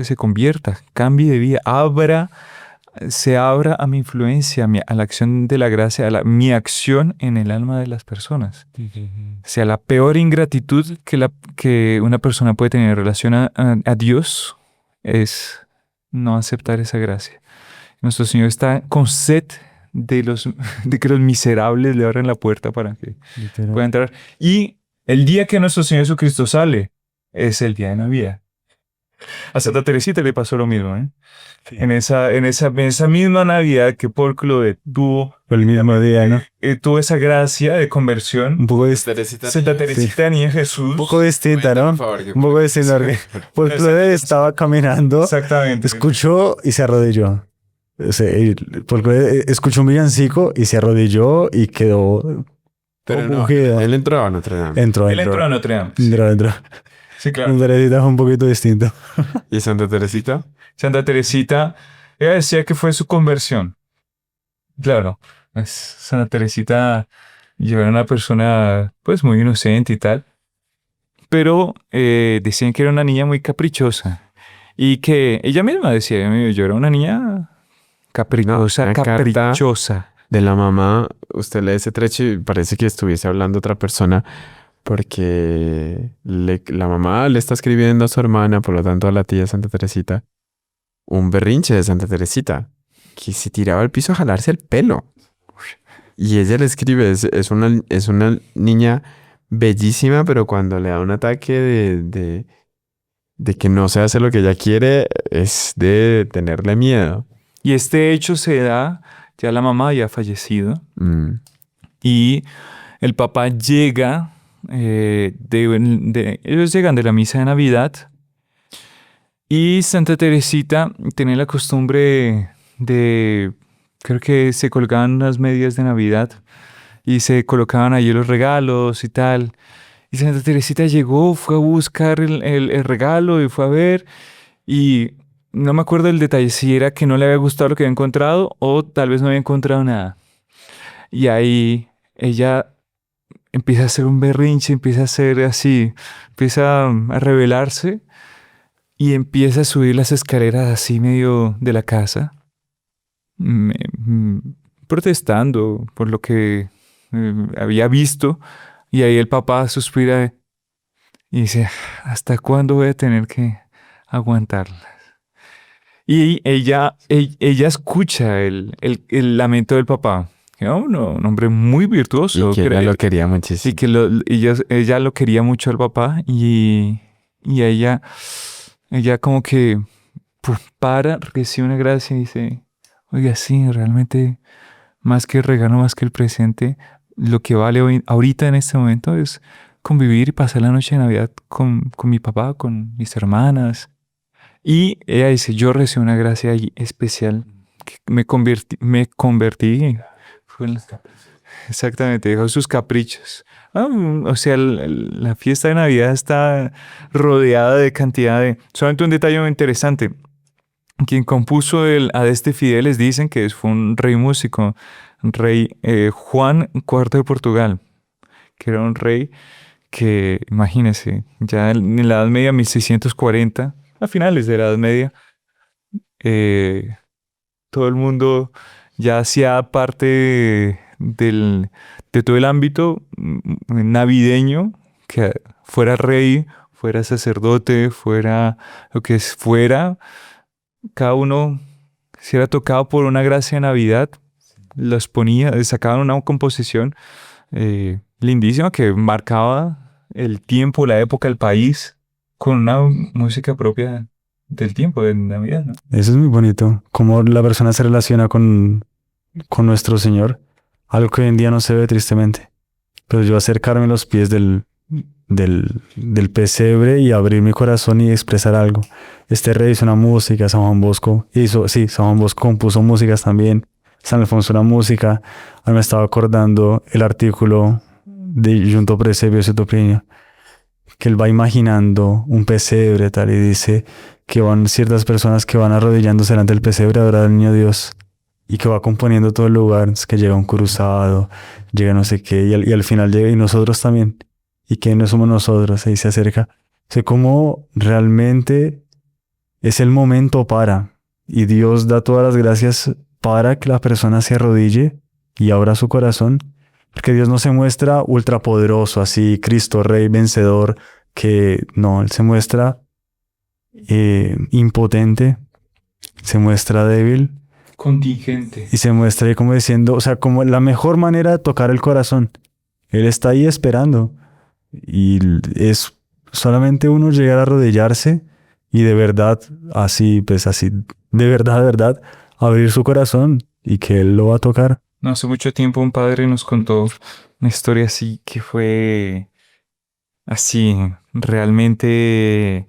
se convierta, cambie de vida, se abra a mi influencia, a la acción de la gracia, mi acción en el alma de las personas. O sea, la peor ingratitud que una persona puede tener en relación a Dios es no aceptar esa gracia. Nuestro Señor está con sed de que los miserables le abran la puerta para que Literal. pueda entrar. Y el día que nuestro Señor Jesucristo sale es el día de Navidad. A Santa Teresita le pasó lo mismo, ¿eh? Sí. En esa misma Navidad que Paul Claudette tuvo Fue el mismo día, ¿no? tuvo esa gracia de conversión. Un poco Santa Teresita Niña Jesús. un poco distinta, ¿no? Por favor, que- Un poco distinta. Pues Claudette estaba caminando, Exactamente. escuchó y se arrodilló. O sea, Paul Claudette escuchó un villancico y se arrodilló y quedó Pero no, compungida. él entró a Notre Dame. Entró. Él entró a Notre Dame. Entró. Sí, claro. Santa Teresita fue un poquito distinto. ¿Y Santa Teresita? Santa Teresita, ella decía que fue su conversión. Claro, Santa Teresita, yo era una persona pues muy inocente y tal, pero decían que era una niña muy caprichosa y que ella misma decía, yo era una niña caprichosa, Una carta caprichosa. De la mamá, usted lee ese trecho y parece que estuviese hablando otra persona porque la mamá le está escribiendo a su hermana, por lo tanto a la tía Santa Teresita, un berrinche de Santa Teresita, que se tiraba al piso a jalarse el pelo. Y ella le escribe, es una niña bellísima, pero cuando le da un ataque de que no se hace lo que ella quiere, es de tenerle miedo. Y este hecho se da, ya la mamá ya ha fallecido, Mm. y el papá llega, ellos llegan de la misa de Navidad y Santa Teresita tenía la costumbre creo que se colgaban las medias de Navidad y se colocaban allí los regalos y tal. Y Santa Teresita llegó, fue a buscar el regalo y fue a ver y no me acuerdo del detalle, si era que no le había gustado lo que había encontrado o tal vez no había encontrado nada. Y ahí ella empieza a hacer un berrinche, empieza a hacer así, empieza a rebelarse y empieza a subir las escaleras así medio de la casa, protestando por lo que había visto. Y ahí el papá suspira y dice, ¿hasta cuándo voy a tener que aguantarlas? Y ella escucha el lamento del papá. Era un hombre muy virtuoso. Y que ella lo quería muchísimo. Sí, que ella lo quería mucho al papá y ella como que recibe una gracia y dice, oiga, sí, realmente más que el regalo, más que el presente, lo que vale hoy, ahorita en este momento es convivir y pasar la noche de Navidad con mi papá, con mis hermanas. Y ella dice, yo recibí una gracia ahí especial, que me convertí. Exactamente, dejó sus caprichos. O sea, la fiesta de Navidad está rodeada de cantidad de... Solamente un detalle muy interesante. Quien compuso el Adeste Fideles dicen que fue un rey músico, rey Juan IV de Portugal, que era un rey que, imagínense, ya en la Edad Media, 1640, a finales de la Edad Media, todo el mundo ya hacía parte de todo el ámbito navideño, que fuera rey, fuera sacerdote, fuera lo que fuera, cada uno, si era tocado por una gracia de Navidad, los ponía, sacaban una composición lindísima que marcaba el tiempo, la época, el país, con una música propia del tiempo de Navidad, ¿no? Eso es muy bonito. Cómo la persona se relaciona con nuestro Señor. Algo que hoy en día no se ve tristemente. Pero yo acercarme a los pies del pesebre y abrir mi corazón y expresar algo. Este rey hizo una música, San Juan Bosco San Juan Bosco compuso músicas también. San Alfonso una música. Ahora me estaba acordando el artículo de Junto Presebio Sotoplinio, que él va imaginando un pesebre tal y dice que van ciertas personas que van arrodillándose delante del pesebre a adorar al niño Dios y que va componiendo todo el lugar, es que llega un cruzado, llega no sé qué y al final llega y nosotros también. ¿Y que no somos nosotros? Ahí se acerca Sé cómo realmente es el momento y Dios da todas las gracias para que la persona se arrodille y abra su corazón, porque Dios no se muestra ultrapoderoso, así, Cristo Rey vencedor, que no, Él se muestra impotente, se muestra débil Contingente. y se muestra ahí como diciendo, o sea, como la mejor manera de tocar el corazón. Él está ahí esperando y es solamente uno llegar a arrodillarse y de verdad, así, pues así, de verdad, abrir su corazón y que Él lo va a tocar. No hace mucho tiempo un padre nos contó una historia así que fue así, realmente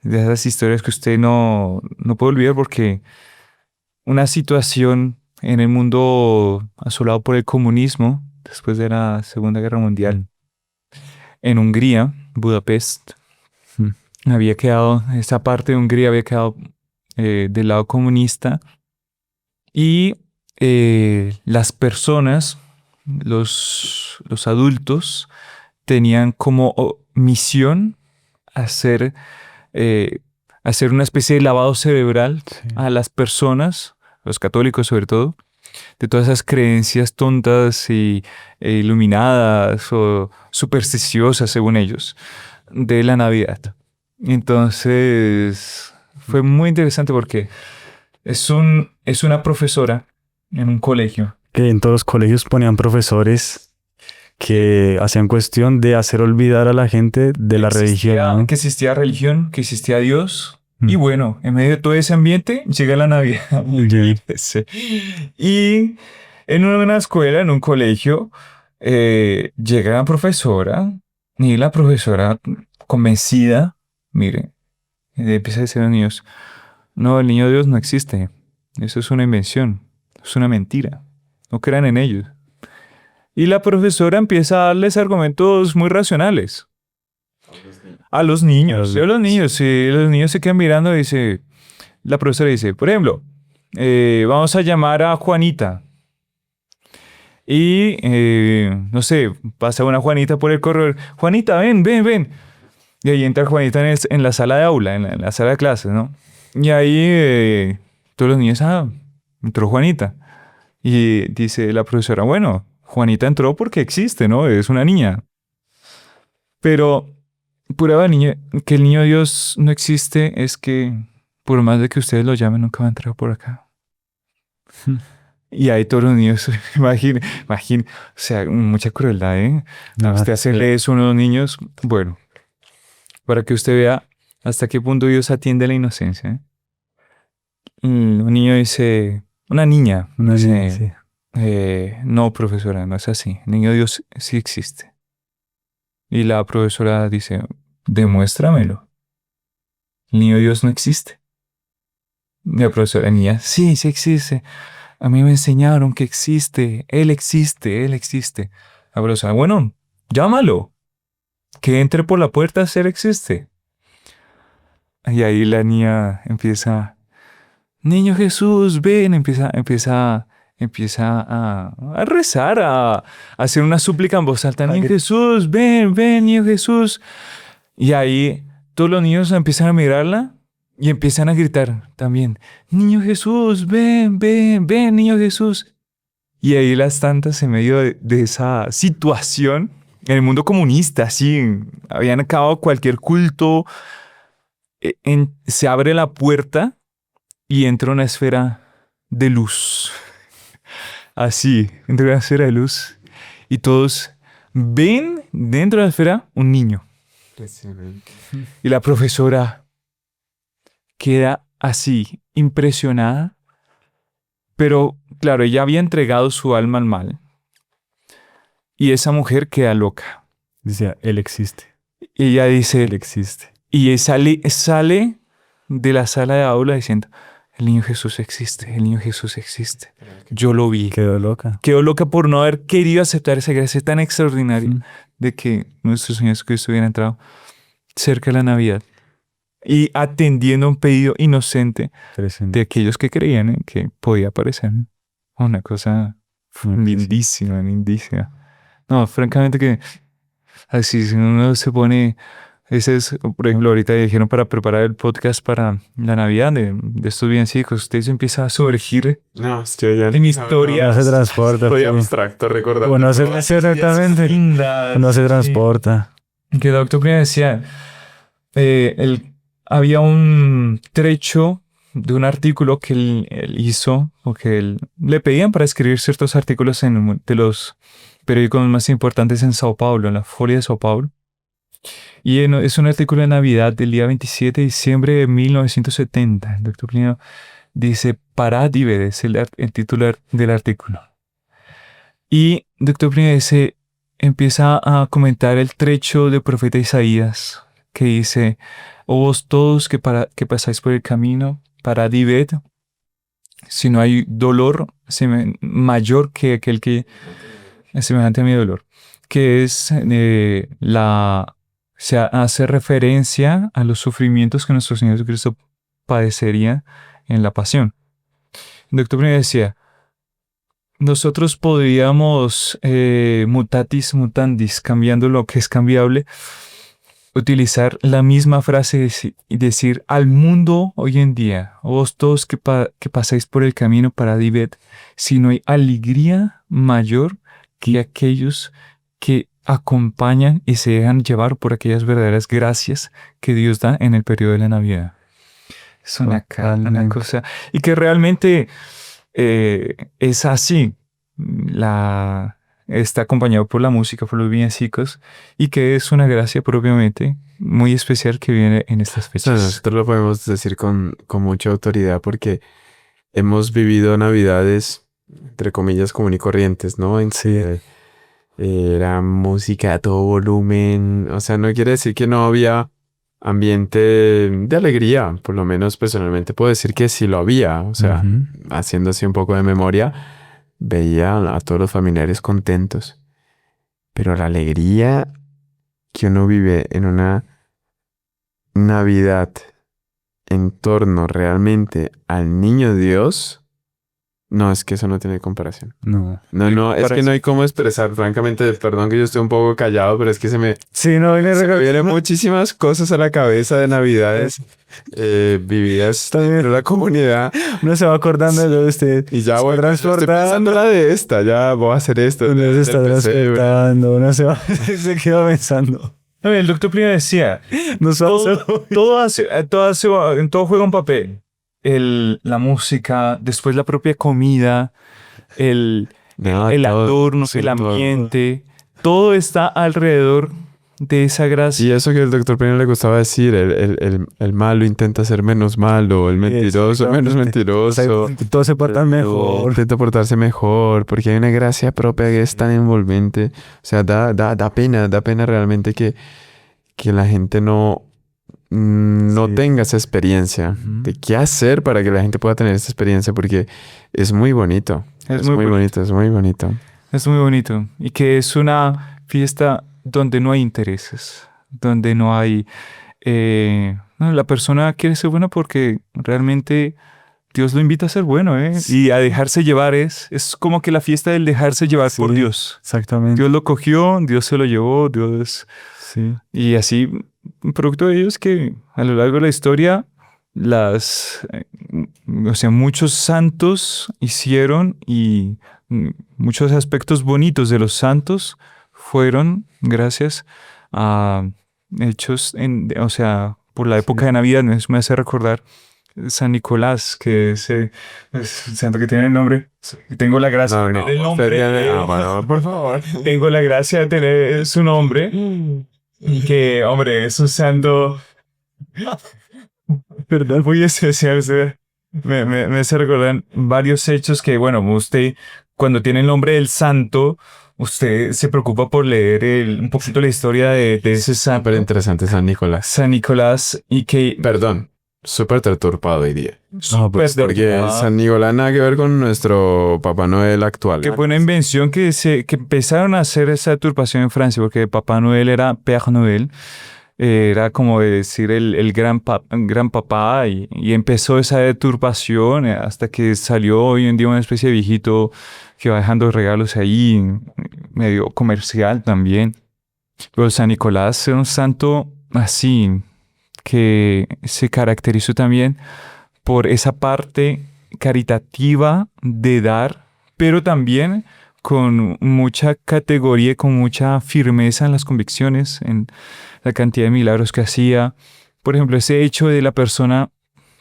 de esas historias que usted no puede olvidar porque una situación en el mundo asolado por el comunismo después de la Segunda Guerra Mundial en Hungría, Budapest, había quedado, esa parte de Hungría había quedado del lado comunista y las personas, los adultos, tenían como misión hacer, eh, hacer una especie de lavado cerebral a las personas, los católicos sobre todo, de todas esas creencias tontas e iluminadas o supersticiosas, según ellos, de la Navidad. Entonces, fue muy interesante porque es una profesora en un colegio. Que en todos los colegios ponían profesores que hacían cuestión de hacer olvidar a la gente de la religión, ¿no? Que existía religión, que existía Dios. Y bueno, en medio de todo ese ambiente llega la Navidad. Sí. Y en una escuela, en un colegio, llega la profesora y la profesora convencida, mire, empieza a decir a los niños, no, el niño Dios no existe. Eso es una invención, es una mentira. No crean en ellos. Y la profesora empieza a darles argumentos muy racionales. A los niños. A los niños, sí, los niños se quedan mirando y dice, la profesora dice, por ejemplo, vamos a llamar a Juanita. Y, no sé, pasa una Juanita por el corredor. Juanita, ven, ven, ven. Y ahí entra Juanita en la sala de aula, en la sala de clases, ¿no? Y ahí todos los niños, entró Juanita. Y dice la profesora, bueno, Juanita entró porque existe, ¿no? Es una niña. Pero prueba niña, que el niño Dios no existe es que por más de que ustedes lo llamen, nunca va a entrar por acá. Y ahí todos los niños, imagine, o sea, mucha crueldad, ¿eh? No, Usted hacerle eso a unos niños, bueno, para que usted vea hasta qué punto Dios atiende la inocencia, ¿eh? Un niño dice, una niña dice, sí. no, profesora, no es así. El niño Dios sí existe. Y la profesora dice, demuéstramelo. El niño Dios no existe. Y la profesora, la niña, sí, sí existe. A mí me enseñaron que existe. Él existe, él existe. La profesora, bueno, llámalo. Que entre por la puerta, él existe. Y ahí la niña empieza, niño Jesús, ven, empieza a rezar, a hacer una súplica en voz alta. Niño Jesús, ven, ven, niño Jesús. Y ahí todos los niños empiezan a mirarla y empiezan a gritar también. Niño Jesús, ven, ven, ven, niño Jesús. Y ahí las tantas, en medio de esa situación, en el mundo comunista, así, habían acabado cualquier culto, se abre la puerta y entra una esfera de luz. Así, entra una esfera de luz y todos ven dentro de la esfera un niño. Y la profesora queda así, impresionada. Pero, claro, ella había entregado su alma al mal. Y esa mujer queda loca. Dice, Él existe. Y ella dice, Él existe. y sale de la sala de aula diciendo, el niño Jesús existe, el niño Jesús existe. Yo lo vi. Quedó loca. Quedó loca por no haber querido aceptar esa gracia tan extraordinaria de que nuestro Señor Jesucristo hubiera entrado cerca de la Navidad y atendiendo a un pedido inocente de aquellos que creían que podía aparecer. Una cosa lindísima, lindísima. No, francamente que así si uno se pone Ese es, por ejemplo, ahorita dijeron para preparar el podcast para la Navidad de estos villancicos. Usted se empieza a sumergir No, estoy ya en historias. No se transporta. Estoy sí. abstracto, recordando. Uno se exactamente. Lindas. Uno se transporta. Que Doctor Primo decía, había un trecho de un artículo que él hizo, o que le pedían para escribir ciertos artículos en uno de los periódicos más importantes en Sao Paulo, en la Folha de Sao Paulo. Y es un artículo de Navidad del día 27 de diciembre de 1970. El Doctor Plínio dice, Paradivere es el titular del artículo. Y Doctor Plínio empieza a comentar el trecho del profeta Isaías, que dice, oh vos todos que pasáis por el camino, paradived, si no hay dolor mayor que aquel que es semejante a mi dolor, que es se hace referencia a los sufrimientos que nuestro Señor Jesucristo padecería en la pasión. El Doctor Plínio decía, nosotros podríamos, mutatis mutandis, cambiando lo que es cambiable, utilizar la misma frase y decir al mundo hoy en día, vos todos que pasáis por el camino para Divet, si no hay alegría mayor que aquellos que acompañan y se dejan llevar por aquellas verdaderas gracias que Dios da en el periodo de la Navidad. Es una cosa. Y que realmente es así. Está acompañado por la música, por los villancicos, y que es una gracia propiamente muy especial que viene en estas fechas. Nosotros lo podemos decir con mucha autoridad porque hemos vivido Navidades, entre comillas, común y corrientes, ¿no? Era música a todo volumen. O sea, no quiere decir que no había ambiente de alegría. Por lo menos personalmente puedo decir que sí lo había. O sea, haciendo así un poco de memoria, veía a todos los familiares contentos. Pero la alegría que uno vive en una Navidad en torno realmente al niño Dios, no, es que eso no tiene comparación. No. No, es que no hay cómo expresar, francamente, perdón que yo estoy un poco callado, pero es que se me vienen muchísimas cosas a la cabeza de Navidades vividas en la comunidad. Uno se va acordando de usted. Y ya voy transportando la de esta, ya voy a hacer esto. Uno se está transportando, uno se queda pensando. El Doctor Plínio decía, todo juega un papel. La música, después la propia comida, el adorno, el ambiente, todo está alrededor de esa gracia. Y eso que el Doctor Plínio le gustaba decir, el malo intenta ser menos malo, el mentiroso menos mentiroso. Todos se portan mejor. Intenta portarse mejor, porque hay una gracia propia que es tan envolvente. O sea, da pena realmente que la gente no tenga esa experiencia de qué hacer para que la gente pueda tener esa experiencia, porque es muy bonito. Es muy bonito. Es muy bonito. Y que es una fiesta donde no hay intereses, donde no hay... la persona quiere ser buena porque realmente Dios lo invita a ser bueno, Sí. Y a dejarse llevar es como que la fiesta del dejarse llevar por Dios. Exactamente. Dios lo cogió, Dios se lo llevó, Dios... Sí. Y así, producto de ellos que a lo largo de la historia, muchos santos hicieron y muchos aspectos bonitos de los santos fueron gracias a hechos, por la época de Navidad. Me hace recordar San Nicolás, que es santo que tiene el nombre. Tengo la gracia de tener el nombre. Por favor. Tengo la gracia de tener su nombre. Y que, hombre, es un santo... Perdón, muy especial. Me hace recordar varios hechos que, bueno, usted, cuando tiene el nombre del santo, usted se preocupa por leer un poquito la historia de ese santo. Súper interesante, San Nicolás. San Nicolás, y que... Perdón, súper deturpado hoy día. Porque San Nicolás nada que ver con nuestro Papá Noel actual. Que fue una invención que empezaron a hacer esa deturpación en Francia, porque Papá Noel era Père Noël, era como decir el gran papá, y empezó esa deturpación hasta que salió hoy en día una especie de viejito que va dejando regalos ahí, medio comercial también. Pero San Nicolás era un santo así, que se caracterizó también por esa parte caritativa de dar, pero también con mucha categoría, con mucha firmeza en las convicciones, en la cantidad de milagros que hacía. Por ejemplo, ese hecho de la persona,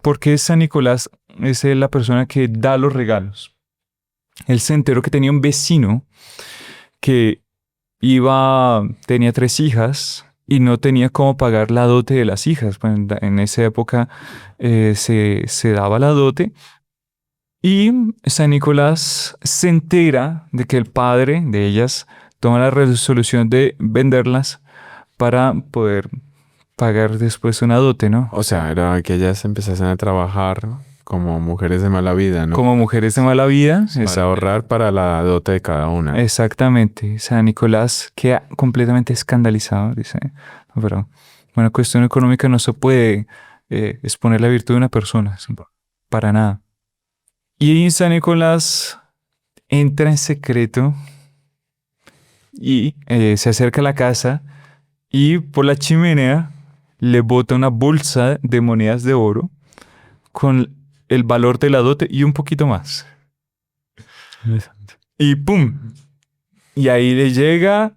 porque San Nicolás es la persona que da los regalos. Él se enteró que tenía un vecino que tenía 3 hijas y no tenía cómo pagar la dote de las hijas. Pues en esa época se daba la dote. Y San Nicolás se entera de que el padre de ellas toma la resolución de venderlas para poder pagar después una dote, ¿no? O sea, era que ellas empezasen a trabajar como mujeres de mala vida, ¿no? Como mujeres de mala vida. Para ahorrar para la dote de cada una. Exactamente. San Nicolás queda completamente escandalizado. Dice, "No, pero una cuestión económica no se puede exponer la virtud de una persona. ¿Sí? Para nada." Y San Nicolás entra en secreto y se acerca a la casa y por la chimenea le bota una bolsa de monedas de oro con el valor de la dote y un poquito más. Y ¡pum! Y ahí le llega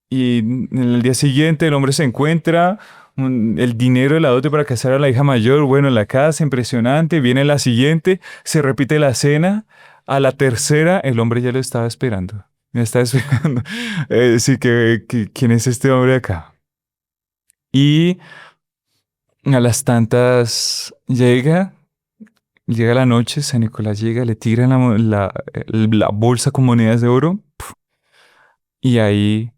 y en el día siguiente el hombre se encuentra el dinero de la dote para casar a la hija mayor, bueno, en la casa, impresionante. Viene la siguiente, se repite la cena. A la tercera, el hombre ya lo estaba esperando. Me estaba esperando. Sí, ¿quién es este hombre acá? Y a las tantas llega la noche, San Nicolás llega, le tira la bolsa con monedas de oro. Y ahí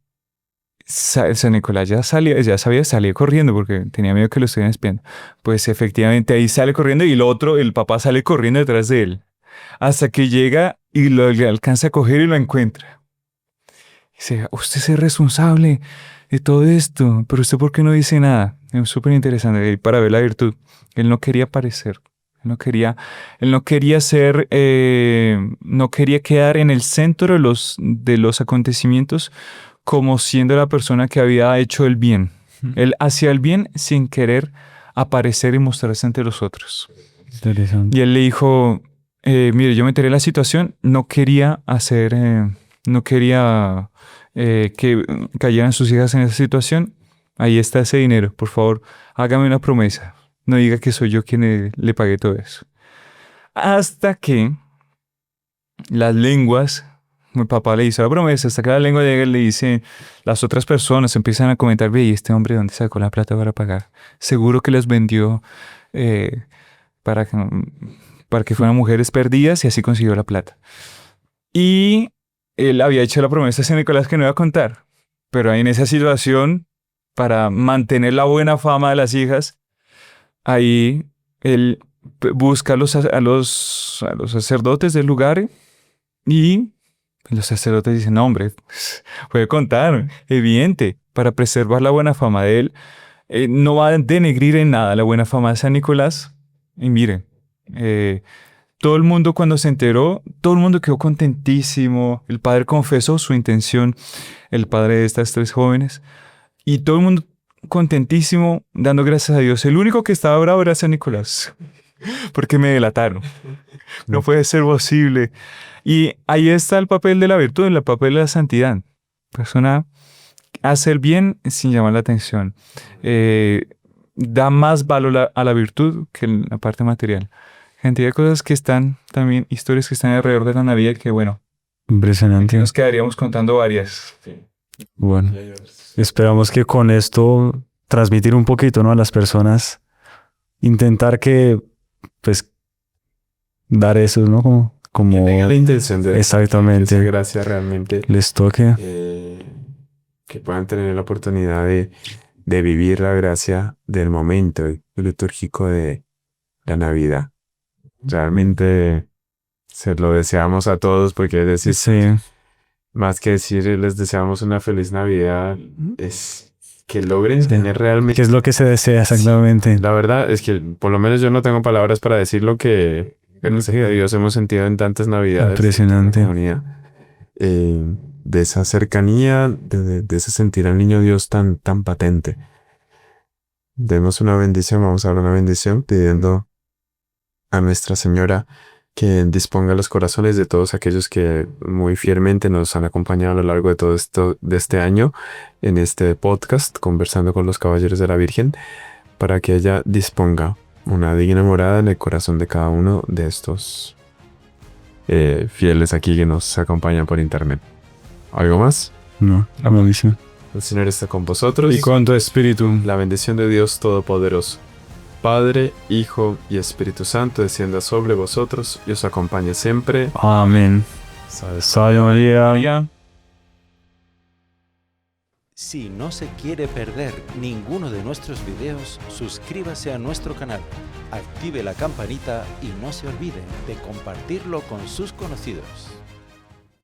San Nicolás ya sabía salir corriendo porque tenía miedo que lo estuvieran espiando. Pues efectivamente ahí sale corriendo y el papá sale corriendo detrás de él. Hasta que llega y le alcanza a coger y lo encuentra. Dice, usted es el responsable de todo esto, pero usted ¿por qué no dice nada? Es súper interesante para ver la virtud. Él no quería aparecer. Él no quería ser, no quería quedar en el centro de los acontecimientos como siendo la persona que había hecho el bien. Él hacía el bien sin querer aparecer y mostrarse ante los otros. Interesante. Y él le dijo, mire, yo me enteré de la situación, no quería que cayeran sus hijas en esa situación. Ahí está ese dinero, por favor, hágame una promesa. No diga que soy yo quien le pagué todo eso. Hasta que las lenguas, mi papá le hizo la promesa, hasta que la lengua llega y le dice, las otras personas empiezan a comentar, ve, ¿y este hombre dónde sacó la plata para pagar? Seguro que les vendió para que fueran mujeres perdidas y así consiguió la plata. Y él había hecho la promesa a San Nicolás que no iba a contar. Pero ahí en esa situación, para mantener la buena fama de las hijas, ahí él busca a los sacerdotes del lugar y los sacerdotes dicen, no, hombre, puede contar, evidente, para preservar la buena fama de él. No va a denegrir en nada la buena fama de San Nicolás. Y miren, todo el mundo cuando se enteró, todo el mundo quedó contentísimo. El padre confesó su intención, el padre de estas 3 jóvenes, y todo el mundo contentísimo, dando gracias a Dios. El único que estaba bravo era San Nicolás, porque me delataron. No puede ser posible. Y ahí está el papel de la virtud, el papel de la santidad. Persona hace el bien sin llamar la atención. Da más valor a la virtud que la parte material. Cantidad de cosas que están también, historias que están alrededor de la Navidad que, bueno, Impresionante. nos quedaríamos contando varias. Bueno, esperamos que con esto transmitir un poquito, ¿no? A las personas, intentar que, pues, dar eso, ¿no? Como La intención de exactamente esa gracia realmente les toque. que puedan tener la oportunidad de vivir la gracia del momento litúrgico de la Navidad. Realmente se lo deseamos a todos porque es decir, Sí, más que decir les deseamos una feliz Navidad, es que logren tener realmente... ¿qué es lo que se desea exactamente? La verdad es que por lo menos yo no tengo palabras para decir lo que gracias a Dios hemos sentido en tantas Navidades. Impresionante. De esa cercanía, de ese sentir al niño Dios tan patente. demos una bendición, vamos a dar una bendición pidiendo a Nuestra Señora que disponga los corazones de todos aquellos que muy fielmente nos han acompañado a lo largo de todo esto, de este año, en este podcast, conversando con los caballeros de la Virgen, para que ella disponga una digna morada en el corazón de cada uno de estos fieles aquí que nos acompañan por internet. ¿Algo más? No, la maldición. El Señor está con vosotros. Y con tu espíritu. La bendición de Dios Todopoderoso, Padre, Hijo y Espíritu Santo, descienda sobre vosotros y os acompañe siempre. Amén. Salve María. Si no se quiere perder ninguno de nuestros videos, suscríbase a nuestro canal, active la campanita y no se olvide de compartirlo con sus conocidos.